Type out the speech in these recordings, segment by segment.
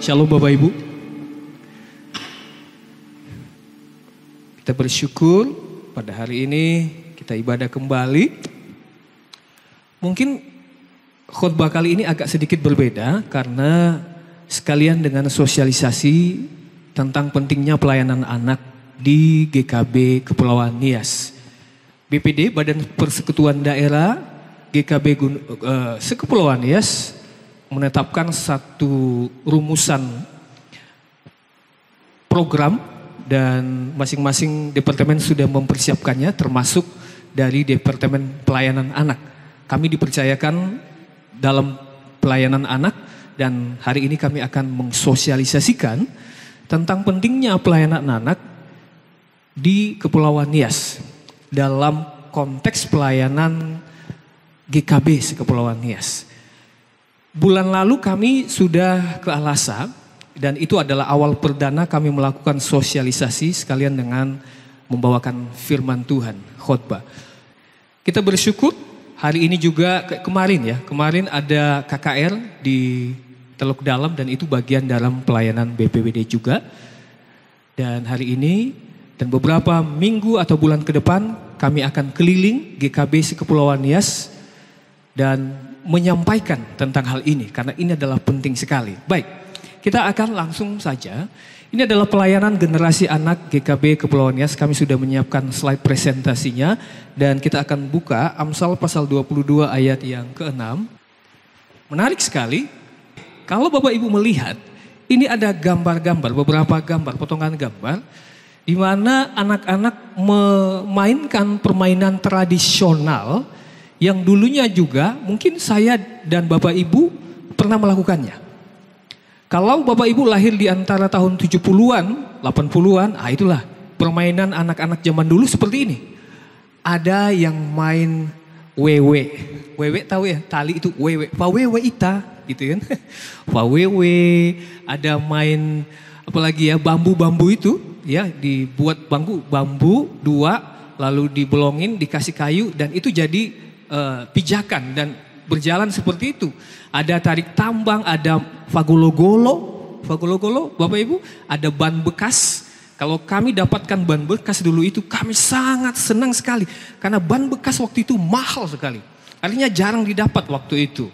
Shalom Bapak Ibu. Kita bersyukur pada hari ini kita ibadah kembali. Mungkin khotbah kali ini agak sedikit berbeda karena sekalian dengan sosialisasi tentang pentingnya pelayanan anak di GKB Kepulauan Nias. BPD, Badan Persekutuan Daerah GKB Sekepulauan Nias menetapkan satu rumusan program dan masing-masing departemen sudah mempersiapkannya, termasuk dari Departemen Pelayanan Anak. Kami dipercayakan dalam pelayanan anak dan hari ini kami akan mensosialisasikan tentang pentingnya pelayanan anak di Kepulauan Nias dalam konteks pelayanan GKB Sekepulauan Nias. Bulan lalu kami sudah ke Alasa dan itu adalah awal perdana kami melakukan sosialisasi sekalian dengan membawakan firman Tuhan, khotbah. Kita bersyukur hari ini juga kemarin ada KKR di Teluk Dalam dan itu bagian dalam pelayanan BPWD juga. Dan hari ini dan beberapa minggu atau bulan ke depan kami akan keliling GKB Sekepulauan Nias dan menyampaikan tentang hal ini karena ini adalah penting sekali. Baik, kita akan langsung saja. Ini adalah pelayanan generasi anak GKB Kepulauan Nias. Kami sudah menyiapkan slide presentasinya dan kita akan buka Amsal pasal 22 ayat yang ke-6. Menarik sekali. Kalau Bapak Ibu melihat, ini ada gambar-gambar, beberapa gambar, potongan gambar di mana anak-anak memainkan permainan tradisional yang dulunya juga mungkin saya dan Bapak Ibu pernah melakukannya. Kalau Bapak Ibu lahir di antara tahun 70-an, 80-an, itulah permainan anak-anak zaman dulu seperti ini. Ada yang main wewe. Wewe tahu ya, tali itu wewe. Pawewe ita gitu kan. Pawewe, ada main apalagi ya, bambu-bambu itu ya, dibuat bambu dua lalu dibolongin, dikasih kayu dan itu jadi pijakan dan berjalan seperti itu. Ada tarik tambang, ada fagolo-golo, Bapak Ibu, ada ban bekas. Kalau kami dapatkan ban bekas dulu itu kami sangat senang sekali karena ban bekas waktu itu mahal sekali. Artinya jarang didapat waktu itu.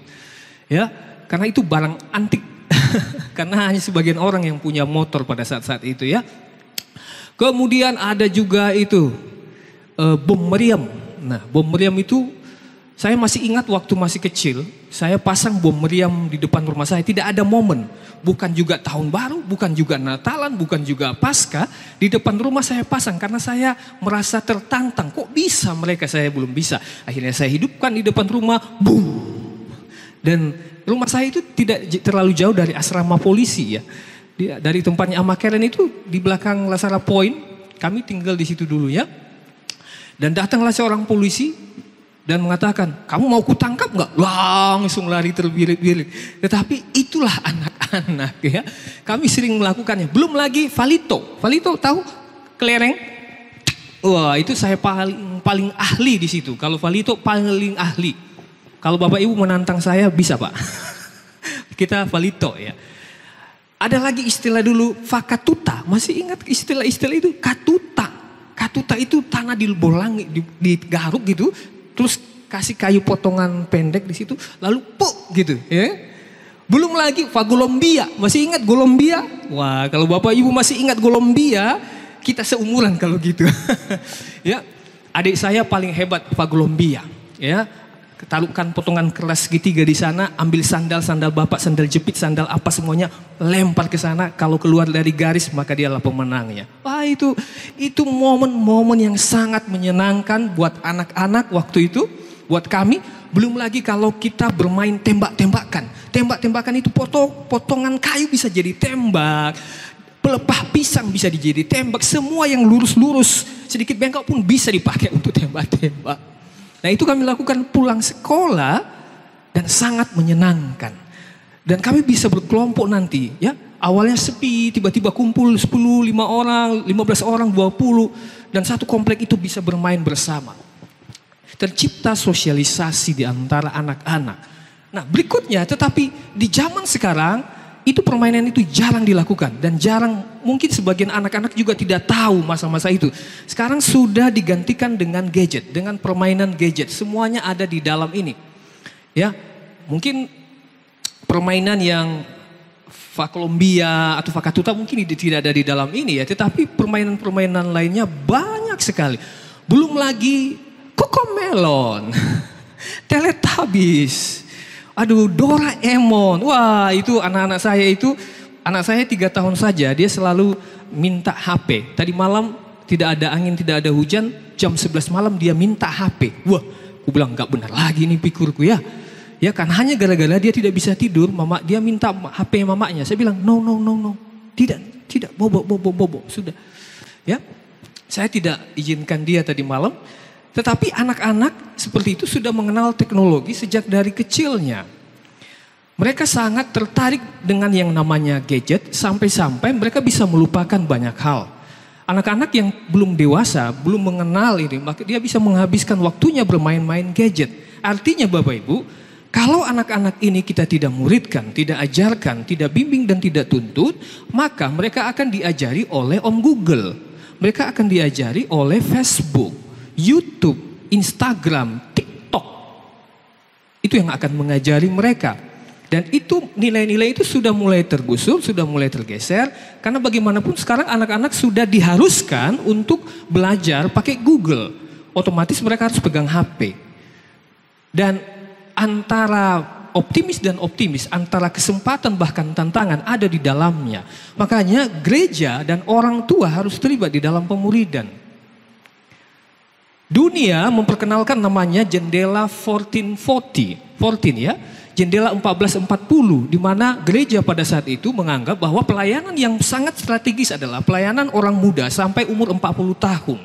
Ya, karena itu barang antik. Karena hanya sebagian orang yang punya motor pada saat-saat itu ya. Kemudian ada juga itu bom meriam. Nah, bom meriam itu saya masih ingat waktu masih kecil, saya pasang bom meriam di depan rumah saya. Tidak ada momen, bukan juga tahun baru, bukan juga Natalan, bukan juga Paskah. Di depan rumah saya pasang karena saya merasa tertantang. Kok bisa mereka, saya belum bisa. Akhirnya saya hidupkan di depan rumah, boom. Dan rumah saya itu tidak terlalu jauh dari asrama polisi ya. Dari tempatnya Amakeren itu di belakang Lasara Point, kami tinggal di situ dulu ya. Dan datanglah seorang polisi dan mengatakan, kamu mau kutangkap nggak? Langsung lari terbirit-birit. Tetapi itulah anak-anak ya. Kami sering melakukannya. Belum lagi valito. Valito tahu? Kelereng. Wah, itu saya paling ahli di situ. Kalau valito paling ahli. Kalau Bapak Ibu menantang saya bisa Pak. Kita valito ya. Ada lagi istilah dulu fakatuta. Masih ingat istilah-istilah itu? Katuta. Katuta itu tanah dibolangi, digaruk gitu. Terus kasih kayu potongan pendek di situ, lalu puk gitu, ya. Belum lagi fagolombia, masih ingat golombia? Wah, kalau Bapak Ibu masih ingat golombia, kita seumuran kalau gitu. Ya, adik saya paling hebat fagolombia, ya. Taruhkan potongan keras segitiga di sana, ambil sandal Bapak, sandal jepit, sandal apa semuanya, lempar ke sana. Kalau keluar dari garis maka dialah pemenangnya. Wah, itu momen-momen yang sangat menyenangkan buat anak-anak waktu itu, buat kami. Belum lagi kalau kita bermain tembak-tembakan. Tembak-tembakan itu potongan kayu bisa jadi tembak. Pelepah pisang bisa jadi tembak. Semua yang lurus-lurus, sedikit bengkok pun bisa dipakai untuk tembak-tembak. Nah, itu kami lakukan pulang sekolah dan sangat menyenangkan. Dan kami bisa berkelompok nanti ya. Awalnya sepi, tiba-tiba kumpul 10, 5 orang, 15 orang, 20. Dan satu komplek itu bisa bermain bersama. Tercipta sosialisasi di antara anak-anak. Nah, berikutnya tetapi di zaman sekarang itu permainan itu jarang dilakukan dan jarang, mungkin sebagian anak-anak juga tidak tahu masa-masa itu. Sekarang sudah digantikan dengan gadget, dengan permainan gadget. Semuanya ada di dalam ini. Ya, mungkin permainan yang Fakolombia atau Fakatuta mungkin tidak ada di dalam ini ya, tetapi permainan-permainan lainnya banyak sekali. Belum lagi Cocomelon, Teletubbies, aduh, Doraemon. Wah, itu anak-anak saya itu, anak saya 3 tahun saja, dia selalu minta HP. Tadi malam tidak ada angin, tidak ada hujan, jam 11 malam dia minta HP. Wah, aku bilang gak benar lagi nih pikirku ya. Ya kan, hanya gara-gara dia tidak bisa tidur, mama dia minta HP mamanya. Saya bilang no. Tidak, bobo, sudah. Ya, saya tidak izinkan dia tadi malam. Tetapi anak-anak seperti itu sudah mengenal teknologi sejak dari kecilnya. Mereka sangat tertarik dengan yang namanya gadget sampai-sampai mereka bisa melupakan banyak hal. Anak-anak yang belum dewasa, belum mengenal ini, maka dia bisa menghabiskan waktunya bermain-main gadget. Artinya Bapak Ibu, kalau anak-anak ini kita tidak muridkan, tidak ajarkan, tidak bimbing dan tidak tuntut, maka mereka akan diajari oleh Om Google. Mereka akan diajari oleh Facebook, YouTube, Instagram, TikTok. Itu yang akan mengajari mereka. Dan itu nilai-nilai itu sudah mulai tergusur, sudah mulai tergeser. Karena bagaimanapun sekarang anak-anak sudah diharuskan untuk belajar pakai Google. Otomatis mereka harus pegang HP. Dan antara optimis dan optimis, antara kesempatan bahkan tantangan ada di dalamnya. Makanya gereja dan orang tua harus terlibat di dalam pemuridan. Dunia memperkenalkan namanya jendela 1440, ya, jendela 1440, di mana gereja pada saat itu menganggap bahwa pelayanan yang sangat strategis adalah pelayanan orang muda sampai umur 40 tahun.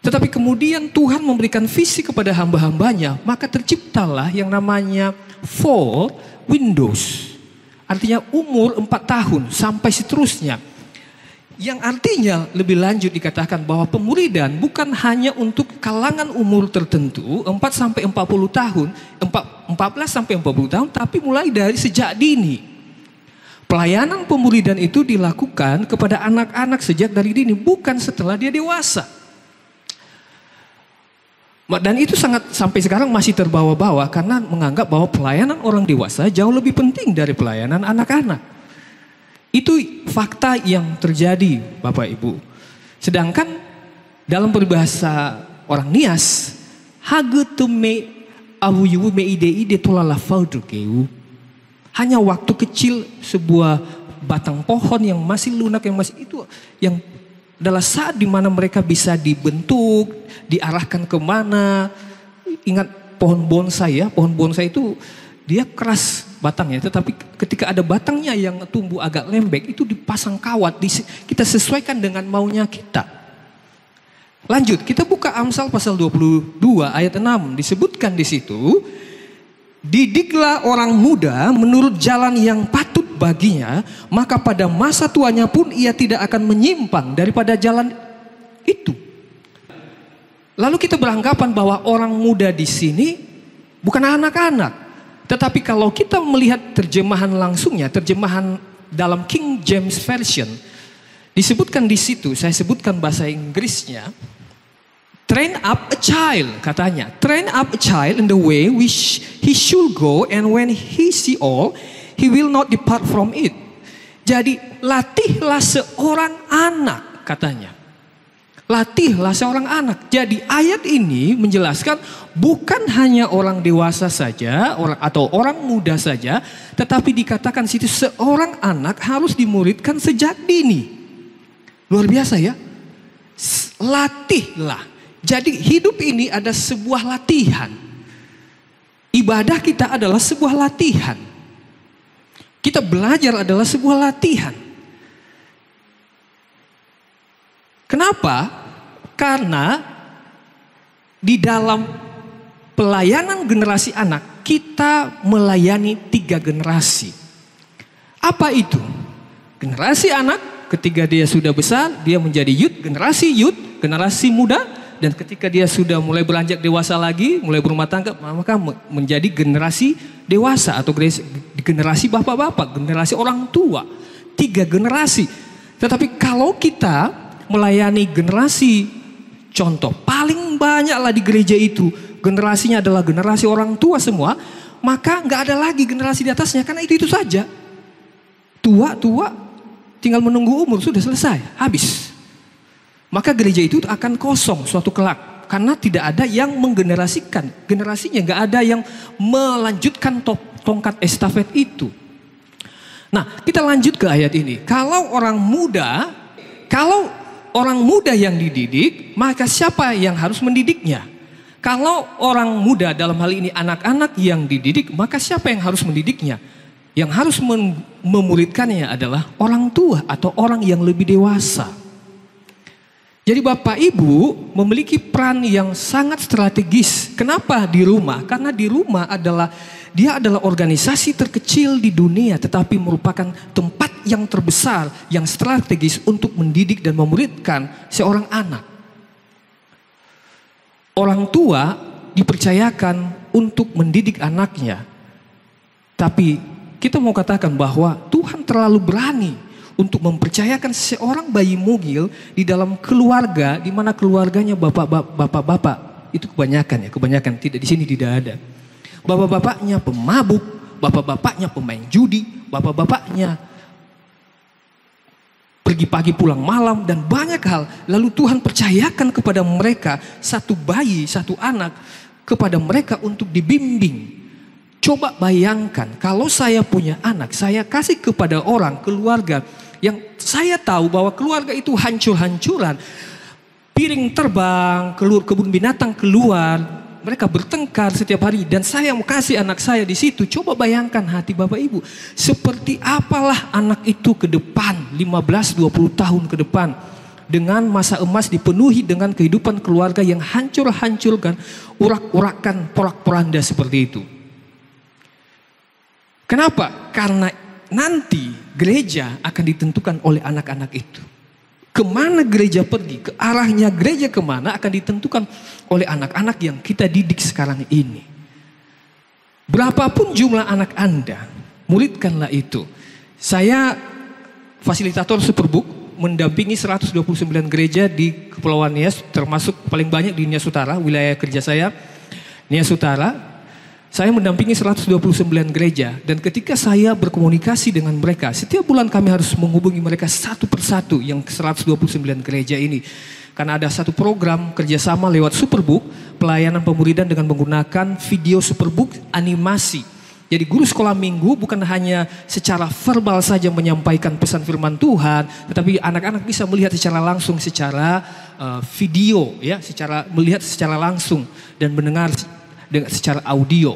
Tetapi kemudian Tuhan memberikan visi kepada hamba-hambanya, maka terciptalah yang namanya 4 windows. Artinya umur 4 tahun sampai seterusnya. Yang artinya lebih lanjut dikatakan bahwa pemuridan bukan hanya untuk kalangan umur tertentu 4 sampai 40 tahun, 14 sampai 40 tahun, tapi mulai dari sejak dini. Pelayanan pemuridan itu dilakukan kepada anak-anak sejak dari dini, bukan setelah dia dewasa. Dan itu sangat sampai sekarang masih terbawa-bawa karena menganggap bahwa pelayanan orang dewasa jauh lebih penting dari pelayanan anak-anak. Itu fakta yang terjadi Bapak Ibu. Sedangkan dalam peribahasa orang Nias, hanya waktu kecil sebuah batang pohon yang masih lunak, yang masih itu, yang adalah saat dimana mereka bisa dibentuk, diarahkan kemana. Ingat pohon bonsai ya, pohon bonsai itu dia keras batangnya, tetapi ketika ada batangnya yang tumbuh agak lembek, itu dipasang kawat, kita sesuaikan dengan maunya kita. Lanjut, kita buka Amsal pasal 22 ayat 6, disebutkan di situ, didiklah orang muda menurut jalan yang patut baginya, maka pada masa tuanya pun ia tidak akan menyimpang daripada jalan itu. Lalu kita beranggapan bahwa orang muda di sini bukan anak-anak. Tetapi kalau kita melihat terjemahan langsungnya, terjemahan dalam King James Version, disebutkan di situ, saya sebutkan bahasa Inggrisnya, train up a child, katanya. Train up a child in the way which he should go, and when he see all, he will not depart from it. Jadi latihlah seorang anak, katanya. Latihlah seorang anak. Jadi ayat ini menjelaskan bukan hanya orang dewasa saja, atau orang muda saja, tetapi dikatakan situ seorang anak harus dimuridkan sejak dini. Luar biasa ya. Latihlah. Jadi hidup ini ada sebuah latihan. Ibadah kita adalah sebuah latihan. Kita belajar adalah sebuah latihan. Kenapa? Karena di dalam pelayanan generasi anak, kita melayani 3 generasi. Apa itu? Generasi anak, ketika dia sudah besar, dia menjadi youth, generasi muda, dan ketika dia sudah mulai beranjak dewasa lagi, mulai berumah tangga, maka menjadi generasi dewasa atau generasi bapak-bapak, generasi orang tua. 3 generasi. Tetapi kalau kita melayani generasi, contoh paling banyaklah di gereja itu generasinya adalah generasi orang tua semua, maka nggak ada lagi generasi di atasnya, karena itu saja. Tua tinggal menunggu umur, sudah selesai, habis. Maka gereja itu akan kosong suatu kelak, karena tidak ada yang menggenerasikan, generasinya nggak ada yang melanjutkan tongkat estafet itu. Nah, kita lanjut ke ayat ini. Kalau orang muda yang dididik, maka siapa yang harus mendidiknya? Kalau orang muda, dalam hal ini anak-anak yang dididik, maka siapa yang harus mendidiknya? Yang harus memuridkannya adalah orang tua atau orang yang lebih dewasa. Jadi Bapak Ibu memiliki peran yang sangat strategis. Kenapa di rumah? Karena di rumah adalah organisasi terkecil di dunia, tetapi merupakan tempat yang terbesar, yang strategis untuk mendidik dan memuridkan seorang anak. Orang tua dipercayakan untuk mendidik anaknya. Tapi kita mau katakan bahwa Tuhan terlalu berani untuk mempercayakan seorang bayi mungil di dalam keluarga, di mana keluarganya bapak-bapak itu kebanyakan tidak, di sini tidak ada. Bapak-bapaknya pemabuk, bapak-bapaknya pemain judi, bapak-bapaknya pergi pagi pulang malam dan banyak hal. Lalu Tuhan percayakan kepada mereka satu bayi, satu anak, kepada mereka untuk dibimbing. Coba bayangkan kalau saya punya anak, saya kasih kepada orang, keluarga yang saya tahu bahwa keluarga itu hancur-hancuran. Piring terbang, kebun binatang keluar, mereka bertengkar setiap hari, dan saya mau kasih anak saya di situ. Coba bayangkan hati Bapak Ibu, seperti apalah anak itu ke depan, 15-20 tahun ke depan, dengan masa emas dipenuhi dengan kehidupan keluarga yang hancur-hancurkan, urak-urakan, porak-poranda seperti itu. Kenapa? Karena nanti gereja akan ditentukan oleh anak-anak itu. Kemana gereja pergi, ke arahnya gereja kemana akan ditentukan oleh anak-anak yang kita didik sekarang ini. Berapapun jumlah anak Anda, muridkanlah itu. Saya fasilitator Superbook, mendampingi 129 gereja di Kepulauan Nias, termasuk paling banyak di Nias Utara, wilayah kerja saya, Nias Utara. Saya mendampingi 129 gereja, dan ketika saya berkomunikasi dengan mereka, setiap bulan kami harus menghubungi mereka satu persatu yang 129 gereja ini. Karena ada satu program kerjasama lewat Superbook, pelayanan pemuridan dengan menggunakan video Superbook animasi. Jadi guru sekolah minggu bukan hanya secara verbal saja menyampaikan pesan firman Tuhan, tetapi anak-anak bisa melihat secara langsung, secara video, ya, melihat secara langsung dan mendengar secara audio.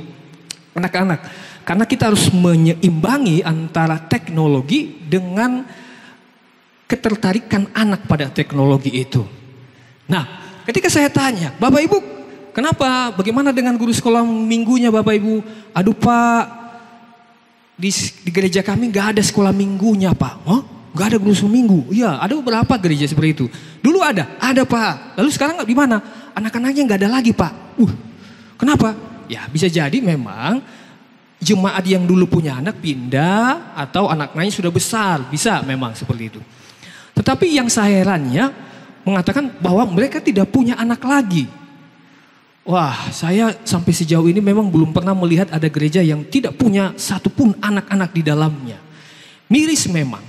Anak-anak, karena kita harus menyeimbangi antara teknologi dengan ketertarikan anak pada teknologi itu. Nah, ketika saya tanya, Bapak Ibu, kenapa, bagaimana dengan guru sekolah minggunya Bapak Ibu? Aduh Pak, di gereja kami gak ada sekolah minggunya Pak. Oh, gak ada guru sekolah minggu? Iya, ada beberapa gereja seperti itu. Dulu ada Pak. Lalu sekarang di mana? Anak-anaknya gak ada lagi Pak. Kenapa? Ya bisa jadi memang jemaat yang dulu punya anak pindah, atau anak-anaknya sudah besar, bisa memang seperti itu. Tetapi yang saya herannya mengatakan bahwa mereka tidak punya anak lagi. Wah, saya sampai sejauh ini memang belum pernah melihat ada gereja yang tidak punya satupun anak-anak di dalamnya. Miris memang.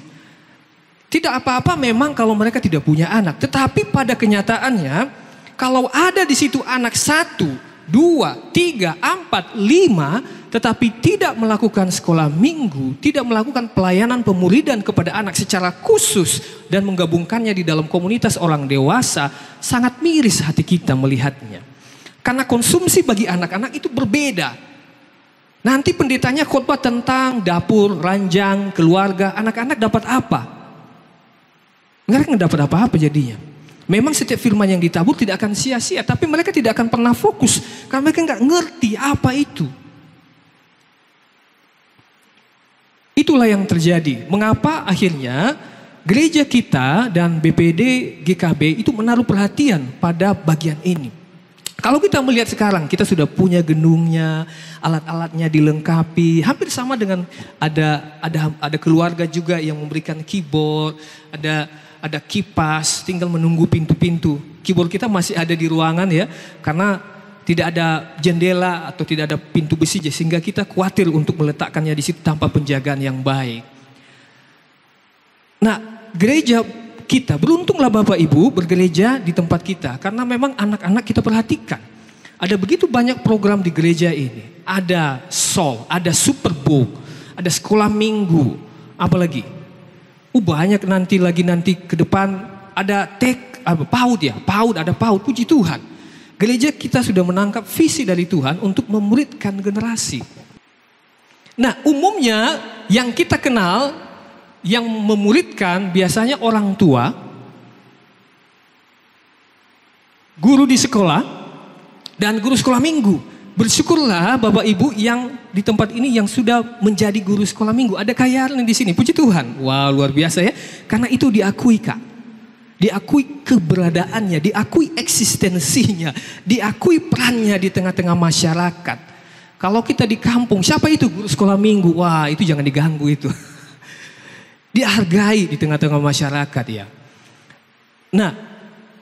Tidak apa-apa memang kalau mereka tidak punya anak, tetapi pada kenyataannya kalau ada di situ anak 1, 2, 3, 4, 5, tetapi tidak melakukan sekolah minggu, tidak melakukan pelayanan pemuridan kepada anak secara khusus dan menggabungkannya di dalam komunitas orang dewasa, sangat miris hati kita melihatnya. Karena konsumsi bagi anak-anak itu berbeda. Nanti pendetanya khotbah tentang dapur, ranjang, keluarga, anak-anak dapat apa? Mereka nggak dapat apa-apa jadinya. Memang setiap firman yang ditabur tidak akan sia-sia, tapi mereka tidak akan pernah fokus karena mereka nggak ngerti apa itu. Itulah yang terjadi. Mengapa akhirnya gereja kita dan BPD GKB itu menaruh perhatian pada bagian ini. Kalau kita melihat sekarang, kita sudah punya gedungnya, alat-alatnya dilengkapi, hampir sama dengan ada keluarga juga yang memberikan keyboard, ada kipas, tinggal menunggu pintu-pintu. Keyboard kita masih ada di ruangan ya, karena tidak ada jendela atau tidak ada pintu besi, sehingga kita khawatir untuk meletakkannya di situ tanpa penjagaan yang baik. Nah, gereja kita, beruntunglah Bapak Ibu bergereja di tempat kita, karena memang anak-anak kita perhatikan. Ada begitu banyak program di gereja ini. Ada soul, ada super bowl, ada sekolah minggu, apalagi. Banyak nanti ke depan ada PAUD, ada PAUD, puji Tuhan. Gereja kita sudah menangkap visi dari Tuhan untuk memuridkan generasi. Nah, umumnya yang kita kenal, yang memuridkan biasanya orang tua, guru di sekolah, dan guru sekolah minggu. Bersyukurlah Bapak Ibu yang di tempat ini yang sudah menjadi guru sekolah minggu. Ada kayaan di sini, puji Tuhan. Wow, luar biasa ya. Karena itu diakui Kak. Diakui keberadaannya, diakui eksistensinya, diakui perannya di tengah-tengah masyarakat. Kalau kita di kampung, siapa itu guru sekolah minggu? Wah, itu jangan diganggu itu. Dihargai di tengah-tengah masyarakat ya. Nah,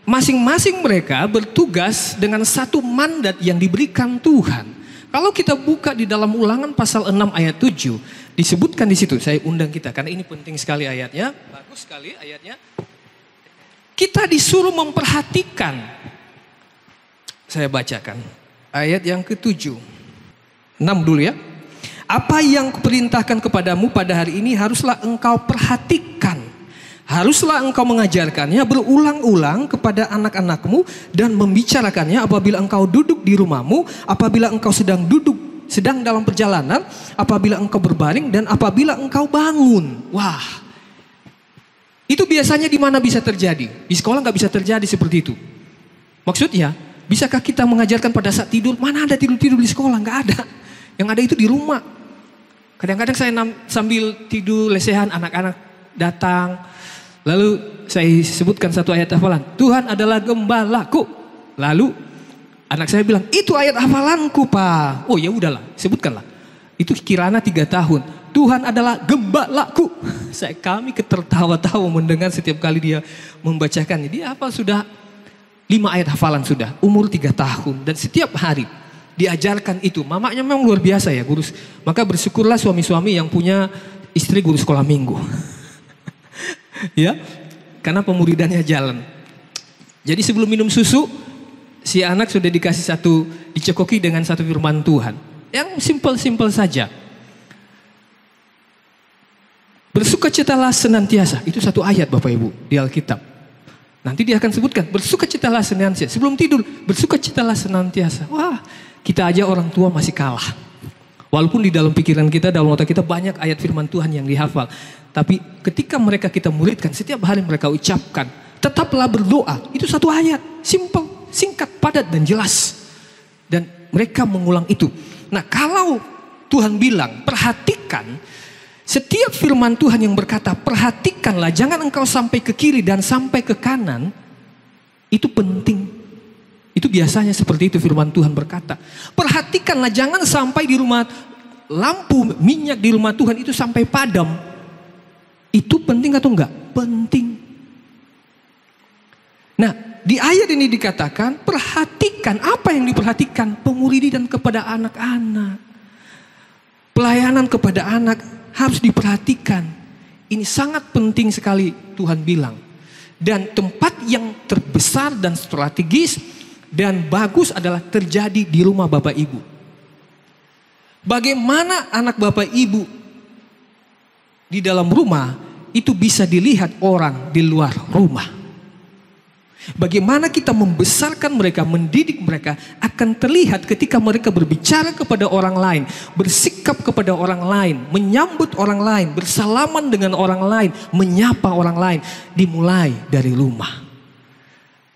masing-masing mereka bertugas dengan satu mandat yang diberikan Tuhan. Kalau kita buka di dalam Ulangan pasal 6 ayat 7, disebutkan di situ. Saya undang kita karena ini penting sekali ayatnya, bagus sekali ayatnya. Kita disuruh memperhatikan. Saya bacakan ayat yang ke-7. 6 dulu ya. Apa yang kuperintahkan kepadamu pada hari ini haruslah engkau perhatikan. Haruslah engkau mengajarkannya berulang-ulang kepada anak-anakmu dan membicarakannya apabila engkau duduk di rumahmu, apabila engkau sedang dalam perjalanan, apabila engkau berbaring dan apabila engkau bangun. Wah. Itu biasanya di mana bisa terjadi? Di sekolah nggak bisa terjadi seperti itu. Maksudnya, bisakah kita mengajarkan pada saat tidur? Mana ada tidur-tidur di sekolah? Nggak ada. Yang ada itu di rumah. Kadang-kadang saya sambil tidur lesehan, anak-anak datang. Lalu saya sebutkan satu ayat hafalan. Tuhan adalah gembalaku. Lalu anak saya bilang, itu ayat hafalanku Pak. Oh ya udahlah, sebutkanlah. Itu Kirana 3 tahun. Tuhan adalah gembalaku. Kami tertawa-tawa mendengar setiap kali dia membacakannya. Dia hafal sudah 5 ayat hafalan sudah. Umur 3 tahun. Dan setiap hari diajarkan itu. Mamanya memang luar biasa ya guru. Maka bersyukurlah suami-suami yang punya istri guru sekolah minggu. Ya, karena pemuridannya jalan. Jadi sebelum minum susu, si anak sudah dikasih dicekoki dengan satu firman Tuhan. Yang simpel-simpel saja. Bersukacitalah senantiasa. Itu satu ayat Bapak Ibu di Alkitab. Nanti dia akan sebutkan, bersukacitalah senantiasa. Sebelum tidur, bersukacitalah senantiasa. Wah, kita aja orang tua masih kalah. Walaupun di dalam pikiran kita, dalam otak kita banyak ayat firman Tuhan yang dihafal. Tapi ketika kita muridkan, setiap hari mereka ucapkan, tetaplah berdoa. Itu satu ayat, simpel, singkat, padat, dan jelas. Dan mereka mengulang itu. Nah, kalau Tuhan bilang, perhatikan, setiap firman Tuhan yang berkata, perhatikanlah, jangan engkau sampai ke kiri dan sampai ke kanan, itu penting. Itu biasanya seperti itu firman Tuhan berkata. Perhatikanlah, jangan sampai di rumah, lampu minyak di rumah Tuhan itu sampai padam. Itu penting atau enggak? Penting. Nah, di ayat ini dikatakan, perhatikan. Apa yang diperhatikan? Pemuridan kepada anak-anak. Pelayanan kepada anak harus diperhatikan. Ini sangat penting sekali Tuhan bilang. Dan tempat yang terbesar dan strategis dan bagus adalah terjadi di rumah Bapak Ibu. Bagaimana anak Bapak Ibu di dalam rumah itu bisa dilihat orang di luar rumah. Bagaimana kita membesarkan mereka, mendidik mereka akan terlihat ketika mereka berbicara kepada orang lain, bersikap kepada orang lain, menyambut orang lain, bersalaman dengan orang lain, menyapa orang lain, dimulai dari rumah.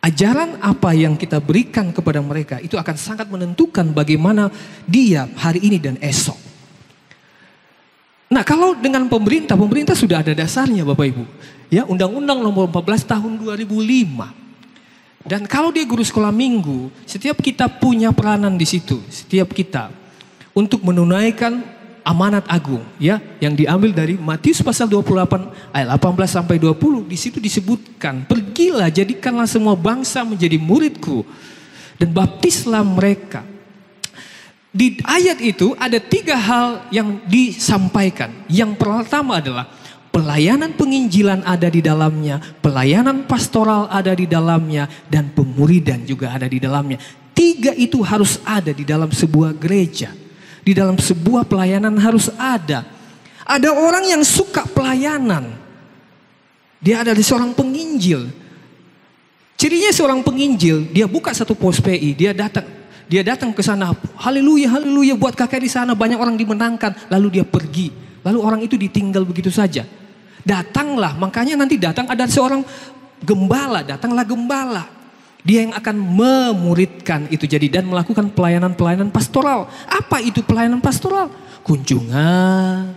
Ajaran apa yang kita berikan kepada mereka itu akan sangat menentukan bagaimana dia hari ini dan esok. Nah, kalau dengan pemerintah sudah ada dasarnya Bapak Ibu. Ya, Undang-Undang Nomor 14 Tahun 2005. Dan kalau dia guru sekolah minggu, setiap kita punya peranan di situ, setiap kita untuk menunaikan amanat agung, ya, yang diambil dari Matius pasal 28 ayat 18 sampai 20. Di situ disebutkan, "Pergilah, jadikanlah semua bangsa menjadi muridku dan baptislah mereka." Di ayat itu ada 3 hal yang disampaikan. Yang pertama adalah pelayanan penginjilan ada di dalamnya, pelayanan pastoral ada di dalamnya, dan pemuridan juga ada di dalamnya. 3 itu harus ada di dalam sebuah gereja. Di dalam sebuah pelayanan harus ada. Ada orang yang suka pelayanan. Dia adalah seorang penginjil. Cirinya seorang penginjil, dia buka satu pos PI, dia datang ke sana, haleluya, haleluya, buat kakek di sana, banyak orang dimenangkan, lalu dia pergi. Lalu orang itu ditinggal begitu saja. Datanglah, makanya nanti datang ada seorang gembala, datanglah gembala. Dia yang akan memuridkan itu jadi dan melakukan pelayanan-pelayanan pastoral. Apa itu pelayanan pastoral? Kunjungan,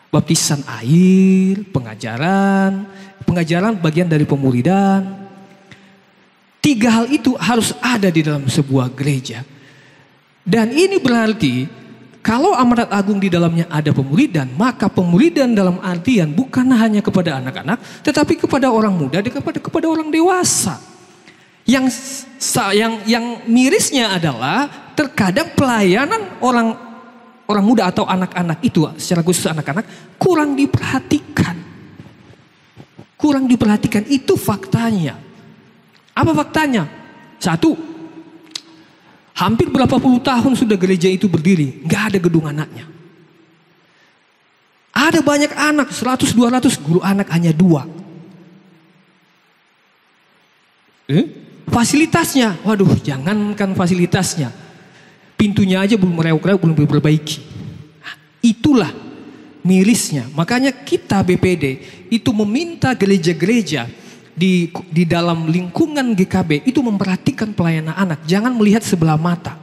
baptisan air, pengajaran bagian dari pemuridan. 3 hal itu harus ada di dalam sebuah gereja. Dan ini berarti kalau amanat agung di dalamnya ada pemuridan, maka pemuridan dalam artian bukan hanya kepada anak-anak, tetapi kepada orang muda dan kepada orang dewasa. Yang mirisnya adalah terkadang pelayanan orang muda atau anak-anak itu, secara khusus anak-anak, kurang diperhatikan. Kurang diperhatikan, itu faktanya. Apa faktanya? 1, hampir berapa puluh tahun sudah gereja itu berdiri, nggak ada gedung anaknya. Ada banyak anak, 100-200, guru anak hanya 2. Fasilitasnya, waduh, jangankan fasilitasnya, pintunya aja belum reok-reok, belum diperbaiki. Itulah mirisnya. Makanya kita BPD itu meminta gereja-gereja di dalam lingkungan GKB itu memperhatikan pelayanan anak. Jangan melihat sebelah mata.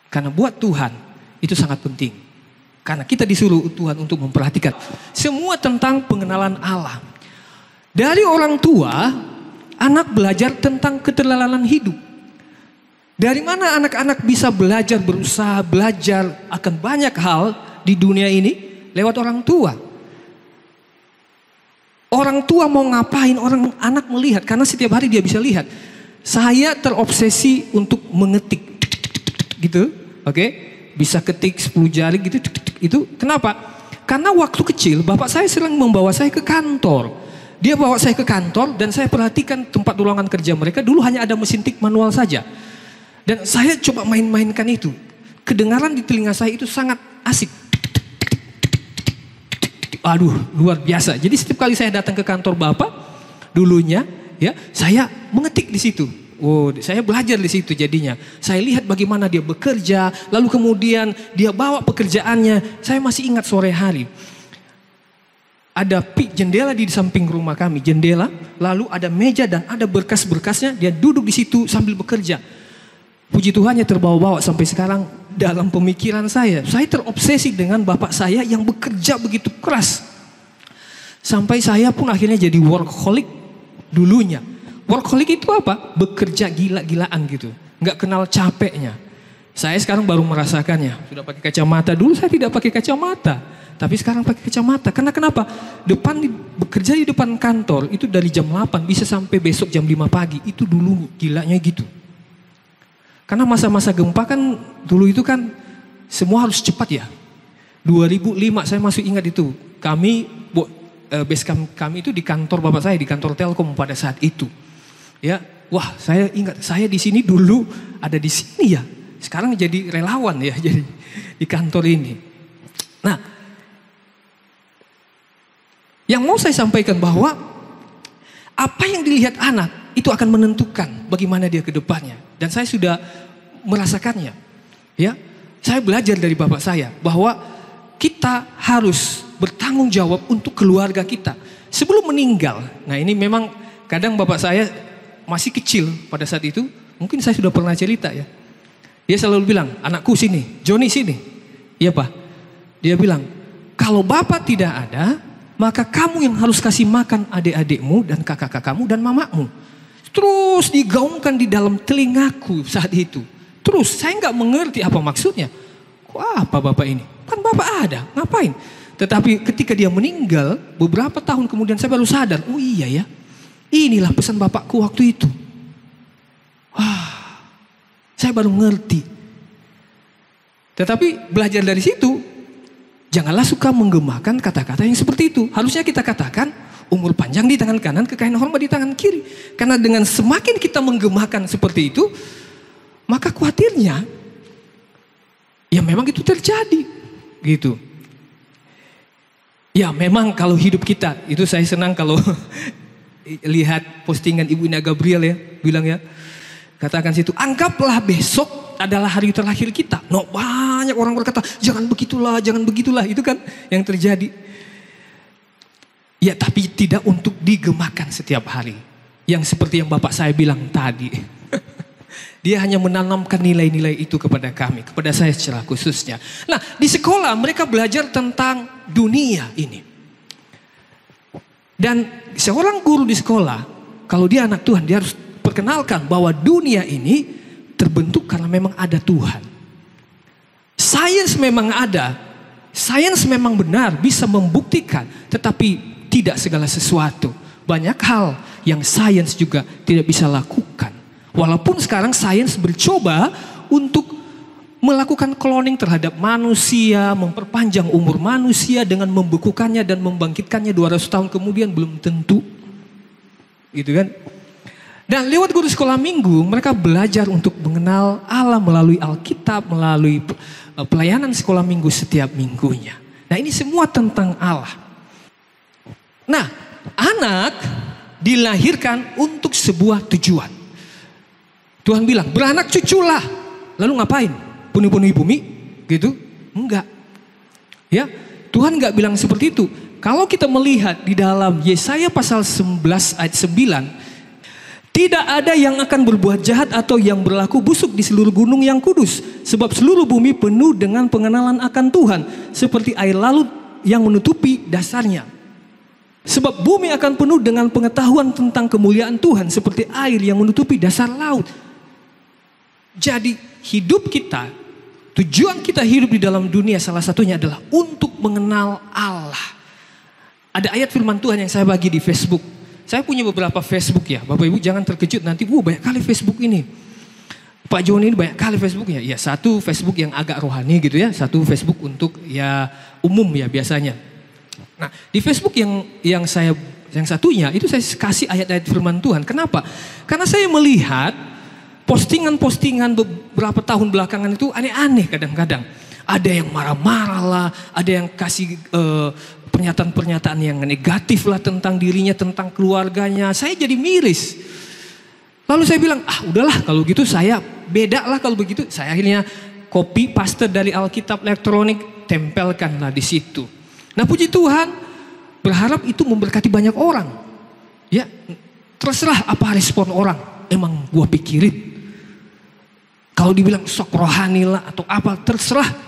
Karena buat Tuhan itu sangat penting. Karena kita disuruh Tuhan untuk memperhatikan semua tentang pengenalan Allah. Dari orang tua, anak belajar tentang keteladanan hidup. Dari mana anak-anak bisa belajar, berusaha belajar akan banyak hal di dunia ini? Lewat orang tua. Orang tua mau ngapain, anak melihat, karena setiap hari dia bisa lihat. Saya terobsesi untuk mengetik, gitu, oke? Bisa ketik 10 jari gitu, itu kenapa? Karena waktu kecil bapak saya sering membawa saya ke kantor. Dia bawa saya ke kantor dan saya perhatikan tempat ruangan kerja mereka dulu hanya ada mesin tik manual saja. Dan saya coba main-mainkan itu. Kedengaran di telinga saya itu sangat asik. Aduh, luar biasa. Jadi setiap kali saya datang ke kantor bapak dulunya, ya, saya mengetik di situ. Oh, saya belajar di situ jadinya. Saya lihat bagaimana dia bekerja, lalu kemudian dia bawa pekerjaannya. Saya masih ingat sore hari. Ada jendela di samping rumah kami, jendela, lalu ada meja dan ada berkas-berkasnya, dia duduk di situ sambil bekerja. Puji Tuhannya terbawa-bawa sampai sekarang dalam pemikiran saya. Saya terobsesi dengan bapak saya yang bekerja begitu keras. Sampai saya pun akhirnya jadi workaholic dulunya. Workaholic itu apa? Bekerja gila-gilaan gitu. Nggak kenal capeknya. Saya sekarang baru merasakannya. Sudah pakai kacamata. Dulu saya tidak pakai kacamata. Tapi sekarang pakai kacamata. Karena kenapa? Bekerja di depan kantor itu dari jam 8 bisa sampai besok jam 5 pagi. Itu dulu gilanya gitu. Karena masa-masa gempa kan dulu itu kan semua harus cepat ya. 2005 saya masih ingat itu. Base camp kami itu di kantor bapak saya, di kantor Telkom pada saat itu. Ya, wah saya ingat saya di sini dulu ada di sini ya. Sekarang jadi relawan ya, jadi di kantor ini. Nah, yang mau saya sampaikan bahwa apa yang dilihat anak itu akan menentukan bagaimana dia ke depannya. Dan saya sudah merasakannya. Ya, saya belajar dari bapak saya bahwa kita harus bertanggung jawab untuk keluarga kita sebelum meninggal. Nah, ini memang kadang bapak saya masih kecil pada saat itu. Mungkin saya sudah pernah cerita ya. Dia selalu bilang, anakku sini, Joni sini. Iya Pak. Dia bilang, kalau Bapak tidak ada, maka kamu yang harus kasih makan adik-adikmu dan kakak-kakakmu dan mamamu. Terus digaungkan di dalam telingaku saat itu. Terus saya nggak mengerti apa maksudnya. Wah, apa Bapak ini? Kan Bapak ada, ngapain? Tetapi ketika dia meninggal, beberapa tahun kemudian saya baru sadar, oh iya ya, inilah pesan Bapakku waktu itu. Wah, saya baru ngerti. Tetapi belajar dari situ, janganlah suka menggemakan kata-kata yang seperti itu. Harusnya kita katakan, umur panjang di tangan kanan, kekayaan hormat di tangan kiri. Karena dengan semakin kita menggemakan seperti itu, maka khawatirnya, ya memang itu terjadi. Gitu. Ya memang kalau hidup kita, itu saya senang kalau lihat postingan Ibu Ina Gabriel ya, bilang ya, katakan situ, anggaplah besok adalah hari terakhir kita. No, banyak orang berkata, jangan begitulah, jangan begitulah. Itu kan yang terjadi. Ya tapi tidak untuk digemakan setiap hari. Yang seperti yang Bapak saya bilang tadi. Dia hanya menanamkan nilai-nilai itu kepada kami, kepada saya secara khususnya. Nah, di sekolah mereka belajar tentang dunia ini. Dan seorang guru di sekolah, kalau dia anak Tuhan, dia harus perkenalkan bahwa dunia ini terbentuk karena memang ada Tuhan. Sains memang ada, sains memang benar, bisa membuktikan, tetapi tidak segala sesuatu. Banyak hal yang sains juga tidak bisa lakukan. Walaupun sekarang sains bercoba untuk melakukan cloning terhadap manusia, memperpanjang umur manusia dengan membekukannya dan membangkitkannya 200 tahun kemudian, belum tentu. Gitu kan? Dan lewat guru sekolah minggu, mereka belajar untuk mengenal Allah melalui Alkitab, melalui pelayanan sekolah minggu setiap minggunya. Nah, ini semua tentang Allah. Nah, anak dilahirkan untuk sebuah tujuan. Tuhan bilang, beranak cuculah. Lalu ngapain? Penuh-penuhi bumi? Gitu? Enggak. Ya, Tuhan enggak bilang seperti itu. Kalau kita melihat di dalam Yesaya pasal 11 ayat 9, tidak ada yang akan berbuat jahat atau yang berlaku busuk di seluruh gunung yang kudus. Sebab seluruh bumi penuh dengan pengenalan akan Tuhan. Seperti air laut yang menutupi dasarnya. Sebab bumi akan penuh dengan pengetahuan tentang kemuliaan Tuhan. Seperti air yang menutupi dasar laut. Jadi hidup kita, tujuan kita hidup di dalam dunia salah satunya adalah untuk mengenal Allah. Ada ayat firman Tuhan yang saya bagi di Facebook. Saya punya beberapa Facebook ya. Bapak Ibu jangan terkejut nanti, banyak kali Facebook ini. Pak Joni ini banyak kali Facebooknya. Ya, satu Facebook yang agak rohani gitu ya. Satu Facebook untuk ya umum ya biasanya. Nah, di Facebook yang satunya itu saya kasih ayat-ayat firman Tuhan. Kenapa? Karena saya melihat postingan-postingan beberapa tahun belakangan itu aneh-aneh kadang-kadang. Ada yang marah-marah lah, ada yang kasih pernyataan-pernyataan yang negatif lah tentang dirinya, tentang keluarganya. Saya jadi miris. Lalu saya bilang, udahlah kalau gitu saya beda lah kalau begitu. Saya akhirnya copy paste dari Alkitab elektronik, tempelkanlah di situ. Nah puji Tuhan, berharap itu memberkati banyak orang. Ya, terserah apa respon orang. Emang gua pikirin. Kalau dibilang sok rohani lah atau apa, terserah.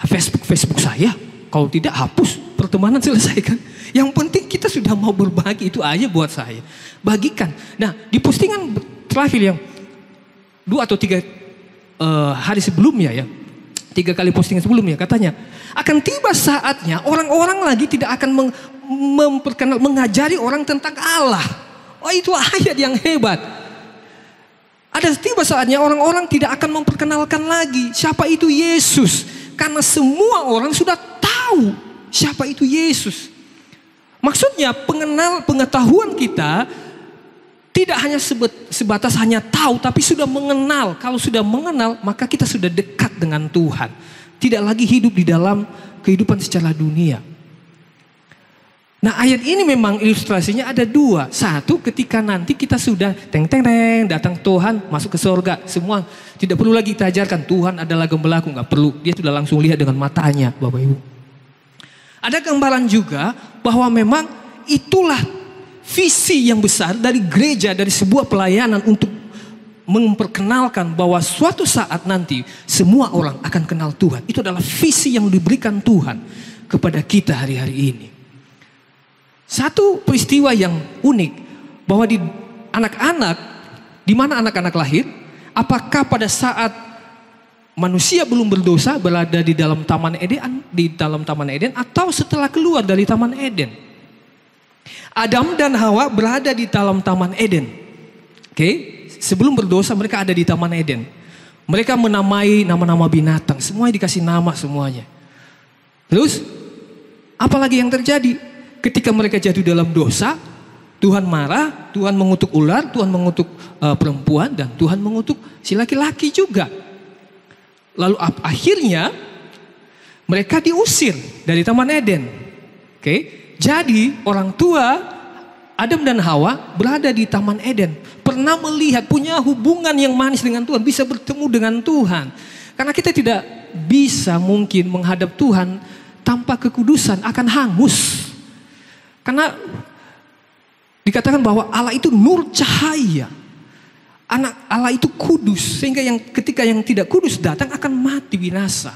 Facebook saya. Kalau tidak hapus, pertemanan selesaikan. Yang penting kita sudah mau berbagi, itu aja buat saya. Bagikan. Nah di postingan terakhir yang 2 atau 3 hari sebelumnya ya. 3 kali postingan sebelumnya katanya. Akan tiba saatnya orang-orang lagi tidak akan mengajari orang tentang Allah. Oh itu ayat yang hebat. Ada tiba saatnya orang-orang tidak akan memperkenalkan lagi siapa itu Yesus. Karena semua orang sudah tahu siapa itu Yesus. Maksudnya pengetahuan kita tidak hanya sebatas hanya tahu, tapi sudah mengenal. Kalau sudah mengenal, maka kita sudah dekat dengan Tuhan. Tidak lagi hidup di dalam kehidupan secara dunia. Nah ayat ini memang ilustrasinya ada 2. Satu, ketika nanti kita sudah datang Tuhan, masuk ke surga. Semua tidak perlu lagi kita ajarkan Tuhan adalah gembalaku, nggak perlu. Dia sudah langsung lihat dengan matanya, Bapak Ibu. Ada gambaran juga bahwa memang itulah visi yang besar dari gereja, dari sebuah pelayanan untuk memperkenalkan bahwa suatu saat nanti semua orang akan kenal Tuhan. Itu adalah visi yang diberikan Tuhan kepada kita hari-hari ini. Satu peristiwa yang unik bahwa di anak-anak, di mana anak-anak lahir, apakah pada saat manusia belum berdosa berada di dalam Taman Eden, atau setelah keluar dari Taman Eden? Adam dan Hawa berada di dalam Taman Eden. Oke? Sebelum berdosa mereka ada di Taman Eden. Mereka menamai nama-nama binatang. Semuanya dikasih nama semuanya. Terus apalagi yang terjadi? Ketika mereka jatuh dalam dosa, Tuhan marah, Tuhan mengutuk ular, Tuhan mengutuk perempuan, dan Tuhan mengutuk si laki-laki juga. Lalu akhirnya mereka diusir dari Taman Eden. Oke? Jadi orang tua Adam dan Hawa berada di Taman Eden, pernah melihat, punya hubungan yang manis dengan Tuhan, bisa bertemu dengan Tuhan. Karena kita tidak bisa mungkin menghadap Tuhan tanpa kekudusan, akan hangus. Karena dikatakan bahwa Allah itu nur cahaya. Anak Allah itu kudus, sehingga ketika yang tidak kudus datang akan mati binasa.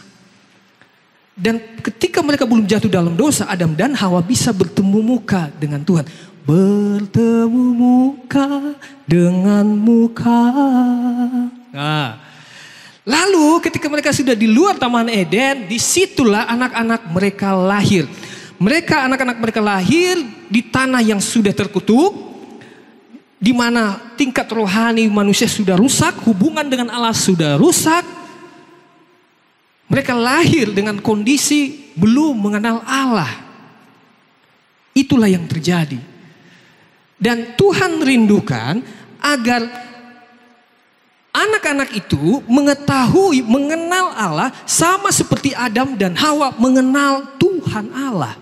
Dan ketika mereka belum jatuh dalam dosa, Adam dan Hawa bisa bertemu muka dengan Tuhan. Bertemu muka dengan muka. Nah, lalu ketika mereka sudah di luar Taman Eden, disitulah anak-anak mereka lahir. Anak-anak mereka lahir di tanah yang sudah terkutuk, di mana tingkat rohani manusia sudah rusak, hubungan dengan Allah sudah rusak. Mereka lahir dengan kondisi belum mengenal Allah. Itulah yang terjadi. Dan Tuhan rindukan agar anak-anak itu mengetahui, mengenal Allah sama seperti Adam dan Hawa mengenal Tuhan Allah.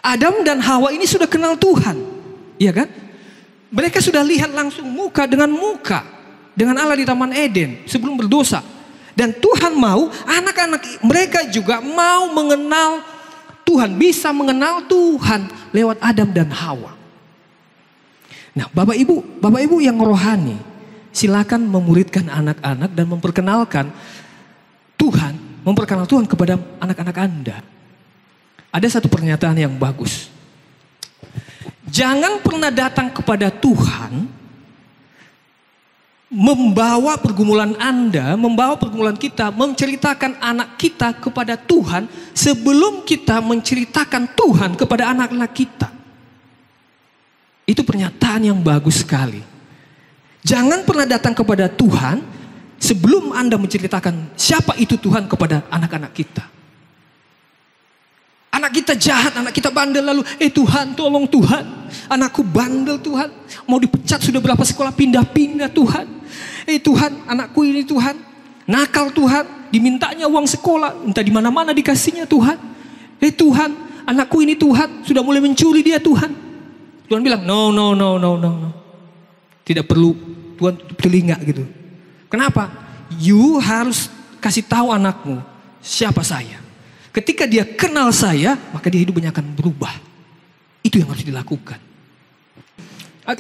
Adam dan Hawa ini sudah kenal Tuhan, iya kan? Mereka sudah lihat langsung muka dengan Allah di Taman Eden sebelum berdosa. Dan Tuhan mau anak-anak mereka juga mau mengenal Tuhan, bisa mengenal Tuhan lewat Adam dan Hawa. Nah, Bapak Ibu yang rohani, silakan memuridkan anak-anak dan memperkenalkan Tuhan kepada anak-anak Anda. Ada satu pernyataan yang bagus. Jangan pernah datang kepada Tuhan membawa pergumulan Anda, membawa pergumulan kita, menceritakan anak kita kepada Tuhan sebelum kita menceritakan Tuhan kepada anak-anak kita. Itu pernyataan yang bagus sekali. Jangan pernah datang kepada Tuhan sebelum Anda menceritakan siapa itu Tuhan kepada anak-anak kita. Anak kita jahat, anak kita bandel, lalu Tuhan tolong Tuhan, anakku bandel Tuhan, mau dipecat sudah berapa sekolah, pindah-pindah Tuhan. Tuhan, anakku ini Tuhan, nakal Tuhan, dimintanya uang sekolah, entah di mana-mana dikasihnya Tuhan. Tuhan, anakku ini Tuhan, sudah mulai mencuri dia Tuhan. Tuhan bilang, no. Tidak perlu Tuhan telinga gitu. Kenapa? You harus kasih tahu anakmu siapa saya. Ketika dia kenal saya, maka dia hidupnya akan berubah. Itu yang harus dilakukan.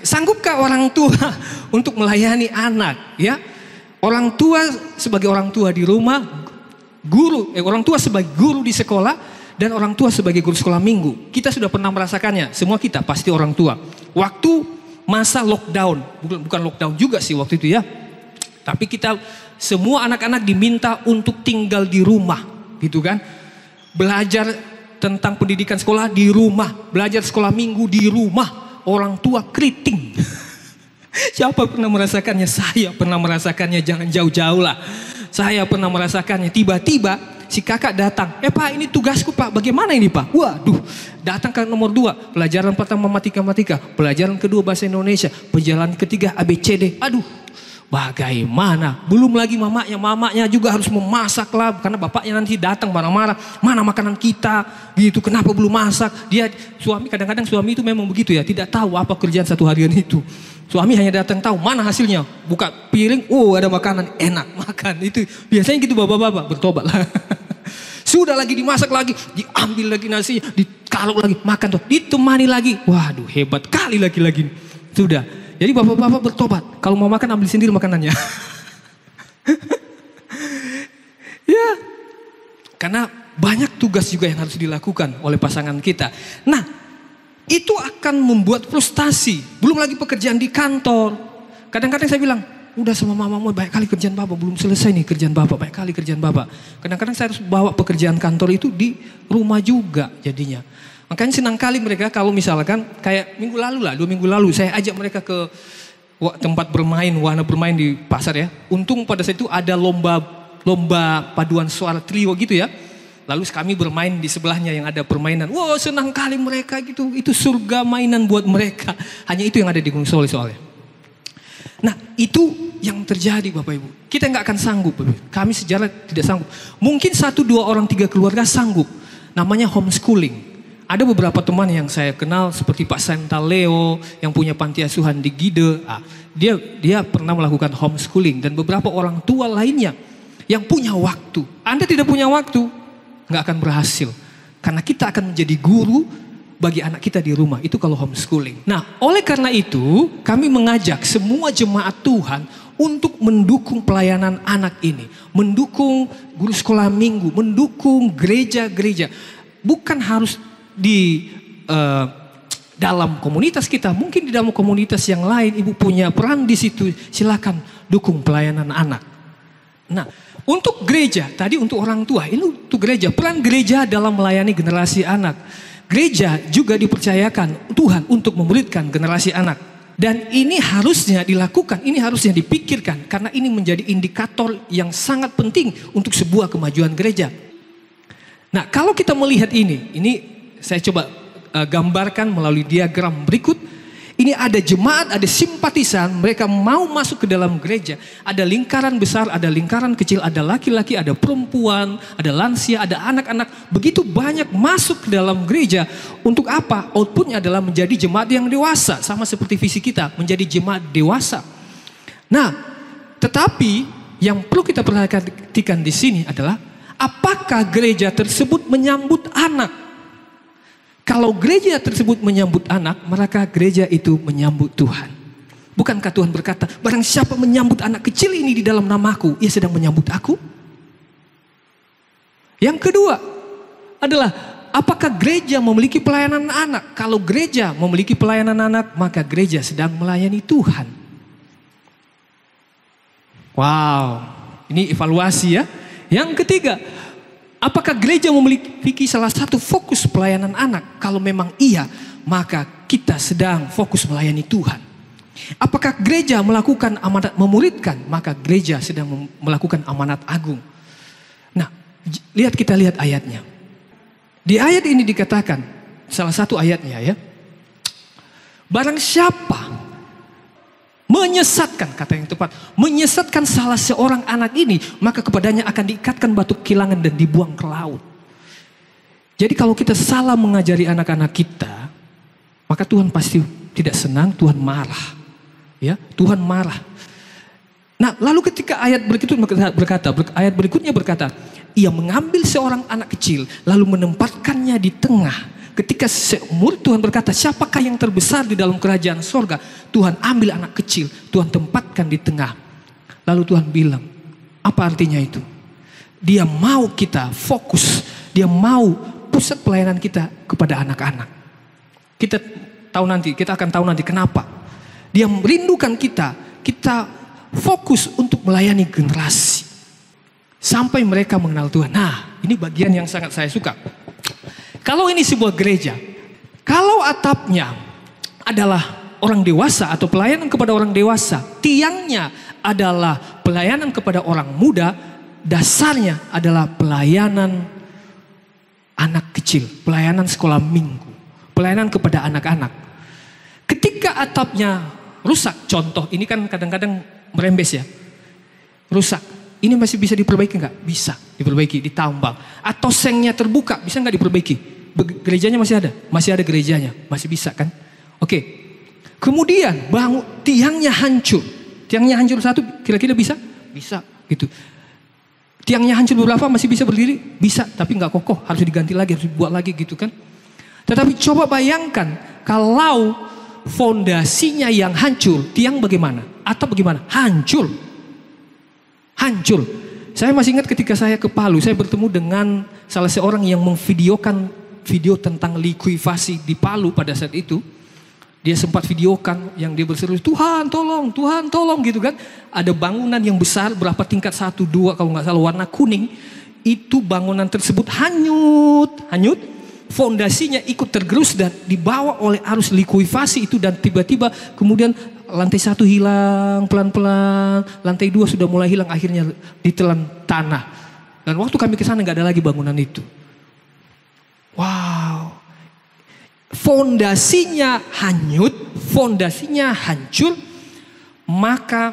Sanggupkah orang tua untuk melayani anak? Ya, orang tua sebagai orang tua di rumah, orang tua sebagai guru di sekolah, dan orang tua sebagai guru sekolah minggu. Kita sudah pernah merasakannya, semua kita pasti orang tua. Waktu masa lockdown, bukan lockdown juga sih waktu itu ya. Tapi kita semua anak-anak diminta untuk tinggal di rumah, gitu kan. Belajar tentang pendidikan sekolah di rumah, belajar sekolah minggu di rumah. Orang tua keriting. Siapa pernah merasakannya? Saya pernah merasakannya, jangan jauh-jauh lah. Saya pernah merasakannya, tiba-tiba si kakak datang, Pak ini tugasku Pak, bagaimana ini Pak? Waduh, datang ke nomor 2, pelajaran pertama matematika, pelajaran kedua bahasa Indonesia, pelajaran ketiga ABCD. Aduh, bagaimana? Belum lagi mamanya juga harus memasak lah, karena bapaknya nanti datang marah-marah, mana makanan kita, gitu, kenapa belum masak? Kadang-kadang suami itu memang begitu ya, tidak tahu apa kerjaan satu harian itu. Suami hanya datang tahu mana hasilnya, buka piring, ada makanan, enak makan. Itu biasanya gitu bapak-bapak, bertobat lah. Sudah lagi dimasak lagi, diambil lagi nasinya, dikaluk lagi, makan tuh, ditemani lagi. Waduh, hebat kali lagi. Sudah, Jadi bapak-bapak bertobat. Kalau mau makan ambil sendiri makanannya. Ya, karena banyak tugas juga yang harus dilakukan oleh pasangan kita. Nah, itu akan membuat frustasi. Belum lagi pekerjaan di kantor. Kadang-kadang saya bilang, udah sama mamamu banyak kali kerjaan bapak, belum selesai nih kerjaan bapak, banyak kali kerjaan bapak. Kadang-kadang saya harus bawa pekerjaan kantor itu di rumah juga jadinya. Makanya senang kali mereka kalau misalkan kayak minggu lalu lah, 2 minggu lalu saya ajak mereka ke tempat bermain, wahana bermain di pasar ya. Untung pada saat itu ada lomba paduan suara trio gitu ya. Lalu kami bermain di sebelahnya yang ada permainan. Wow, senang kali mereka gitu. Itu surga mainan buat mereka. Hanya itu yang ada di Gunung Soli soalnya. Nah, itu yang terjadi Bapak Ibu. Kita nggak akan sanggup. Kami sejarah tidak sanggup. Mungkin 1, 2 orang, 3 keluarga sanggup. Namanya homeschooling. Ada beberapa teman yang saya kenal seperti Pak Santaleo yang punya panti asuhan di Gide. Dia pernah melakukan homeschooling. Dan beberapa orang tua lainnya yang punya waktu. Anda tidak punya waktu, nggak akan berhasil. Karena kita akan menjadi guru bagi anak kita di rumah. Itu kalau homeschooling. Nah, oleh karena itu kami mengajak semua jemaat Tuhan untuk mendukung pelayanan anak ini. Mendukung guru sekolah minggu. Mendukung gereja-gereja. Bukan harus di dalam komunitas kita. Mungkin di dalam komunitas yang lain ibu punya peran di situ. Silakan dukung pelayanan anak. Nah, untuk gereja, tadi untuk orang tua, ini untuk gereja. Peran gereja dalam melayani generasi anak. Gereja juga dipercayakan Tuhan untuk memuridkan generasi anak. Dan ini harusnya dilakukan, ini harusnya dipikirkan. Karena ini menjadi indikator yang sangat penting untuk sebuah kemajuan gereja. Nah, kalau kita melihat ini saya coba gambarkan melalui diagram berikut. Ini ada jemaat, ada simpatisan, mereka mau masuk ke dalam gereja. Ada lingkaran besar, ada lingkaran kecil, ada laki-laki, ada perempuan, ada lansia, ada anak-anak. Begitu banyak masuk ke dalam gereja. Untuk apa? Outputnya adalah menjadi jemaat yang dewasa. Sama seperti visi kita, menjadi jemaat dewasa. Nah, tetapi yang perlu kita perhatikan di sini adalah apakah gereja tersebut menyambut anak? Kalau gereja tersebut menyambut anak, maka gereja itu menyambut Tuhan. Bukankah Tuhan berkata, barang siapa menyambut anak kecil ini di dalam namaku, ia sedang menyambut aku? Yang kedua adalah, apakah gereja memiliki pelayanan anak? Kalau gereja memiliki pelayanan anak, maka gereja sedang melayani Tuhan. Wow, ini evaluasi ya. Yang ketiga, apakah gereja memiliki salah satu fokus pelayanan anak? Kalau memang iya, maka kita sedang fokus melayani Tuhan. Apakah gereja melakukan amanat memuridkan? Maka gereja sedang melakukan amanat agung. Nah, kita lihat ayatnya. Di ayat ini dikatakan, salah satu ayatnya ya. Barang siapa menyesatkan, kata yang tepat, menyesatkan salah seorang anak ini, maka kepadanya akan diikatkan batu kilangan dan dibuang ke laut. Jadi kalau kita salah mengajari anak-anak kita, maka Tuhan pasti tidak senang, Tuhan marah. Ya, Tuhan marah. Nah, lalu ketika ayat berikutnya berkata, ia mengambil seorang anak kecil lalu menempatkannya di tengah. Ketika murid Tuhan berkata, siapakah yang terbesar di dalam kerajaan sorga? Tuhan ambil anak kecil, Tuhan tempatkan di tengah. Lalu Tuhan bilang, apa artinya itu? Dia mau kita fokus, dia mau pusat pelayanan kita kepada anak-anak. Kita akan tahu nanti kenapa. Dia merindukan kita fokus untuk melayani generasi. Sampai mereka mengenal Tuhan. Nah, ini bagian yang sangat saya suka. Kalau ini sebuah gereja, kalau atapnya adalah orang dewasa atau pelayanan kepada orang dewasa, tiangnya adalah pelayanan kepada orang muda, dasarnya adalah pelayanan anak kecil, pelayanan sekolah minggu, pelayanan kepada anak-anak. Ketika atapnya rusak, contoh ini kan kadang-kadang merembes ya, rusak. Ini masih bisa diperbaiki nggak? Bisa diperbaiki, ditambal. Atau sengnya terbuka, bisa nggak diperbaiki? Gerejanya masih ada? Masih ada gerejanya, masih bisa kan? Oke. Kemudian tiangnya hancur. Tiangnya hancur satu, kira-kira bisa? Bisa gitu. Tiangnya hancur beberapa, masih bisa berdiri? Bisa, tapi nggak kokoh, harus diganti lagi, harus dibuat lagi gitu kan? Tetapi coba bayangkan kalau fondasinya yang hancur, tiang bagaimana? Atau bagaimana? Hancur. Hancur. Saya masih ingat ketika saya ke Palu, saya bertemu dengan salah seorang yang memvideokan video tentang likuifasi di Palu pada saat itu. Dia sempat videokan yang dia berseru, Tuhan tolong gitu kan. Ada bangunan yang besar berapa tingkat 1, 2 kalau nggak salah warna kuning. Itu bangunan tersebut hanyut. Fondasinya ikut tergerus dan dibawa oleh arus likuifasi itu. Dan tiba-tiba kemudian lantai 1 hilang pelan-pelan. Lantai 2 sudah mulai hilang, akhirnya ditelan tanah. Dan waktu kami ke sana nggak ada lagi bangunan itu. Wow. Fondasinya hanyut, fondasinya hancur, maka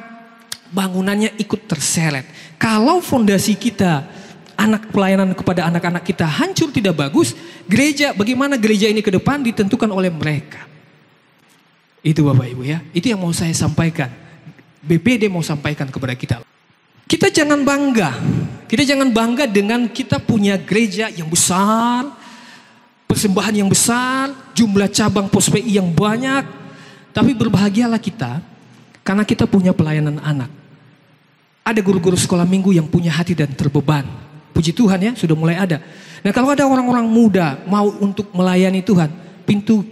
bangunannya ikut terseret. Kalau fondasi kita, anak pelayanan kepada anak-anak kita hancur, tidak bagus, gereja, bagaimana gereja ini ke depan ditentukan oleh mereka. Itu Bapak Ibu ya, itu yang mau saya sampaikan. BPD mau sampaikan kepada kita. Kita jangan bangga dengan kita punya gereja yang besar, persembahan yang besar, jumlah cabang pos PI yang banyak. Tapi berbahagialah kita karena kita punya pelayanan anak. Ada guru-guru sekolah minggu yang punya hati dan terbeban. Puji Tuhan ya, sudah mulai ada. Nah kalau ada orang-orang muda mau untuk melayani Tuhan, pintu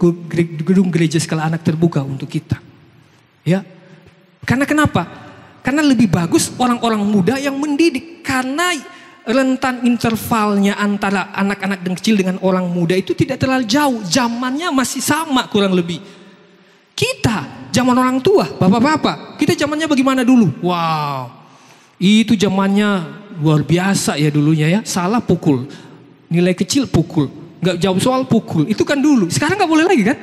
gedung gereja skala anak terbuka untuk kita. Ya. Karena kenapa? Karena lebih bagus orang-orang muda yang mendidik. Karena rentan intervalnya antara anak-anak dan kecil dengan orang muda itu tidak terlalu jauh. Zamannya masih sama kurang lebih. Kita, zaman orang tua, bapak-bapak, kita zamannya bagaimana dulu? Wow, itu zamannya luar biasa ya dulunya ya. Salah pukul, nilai kecil pukul, nggak jawab soal pukul. Itu kan dulu. Sekarang nggak boleh lagi kan?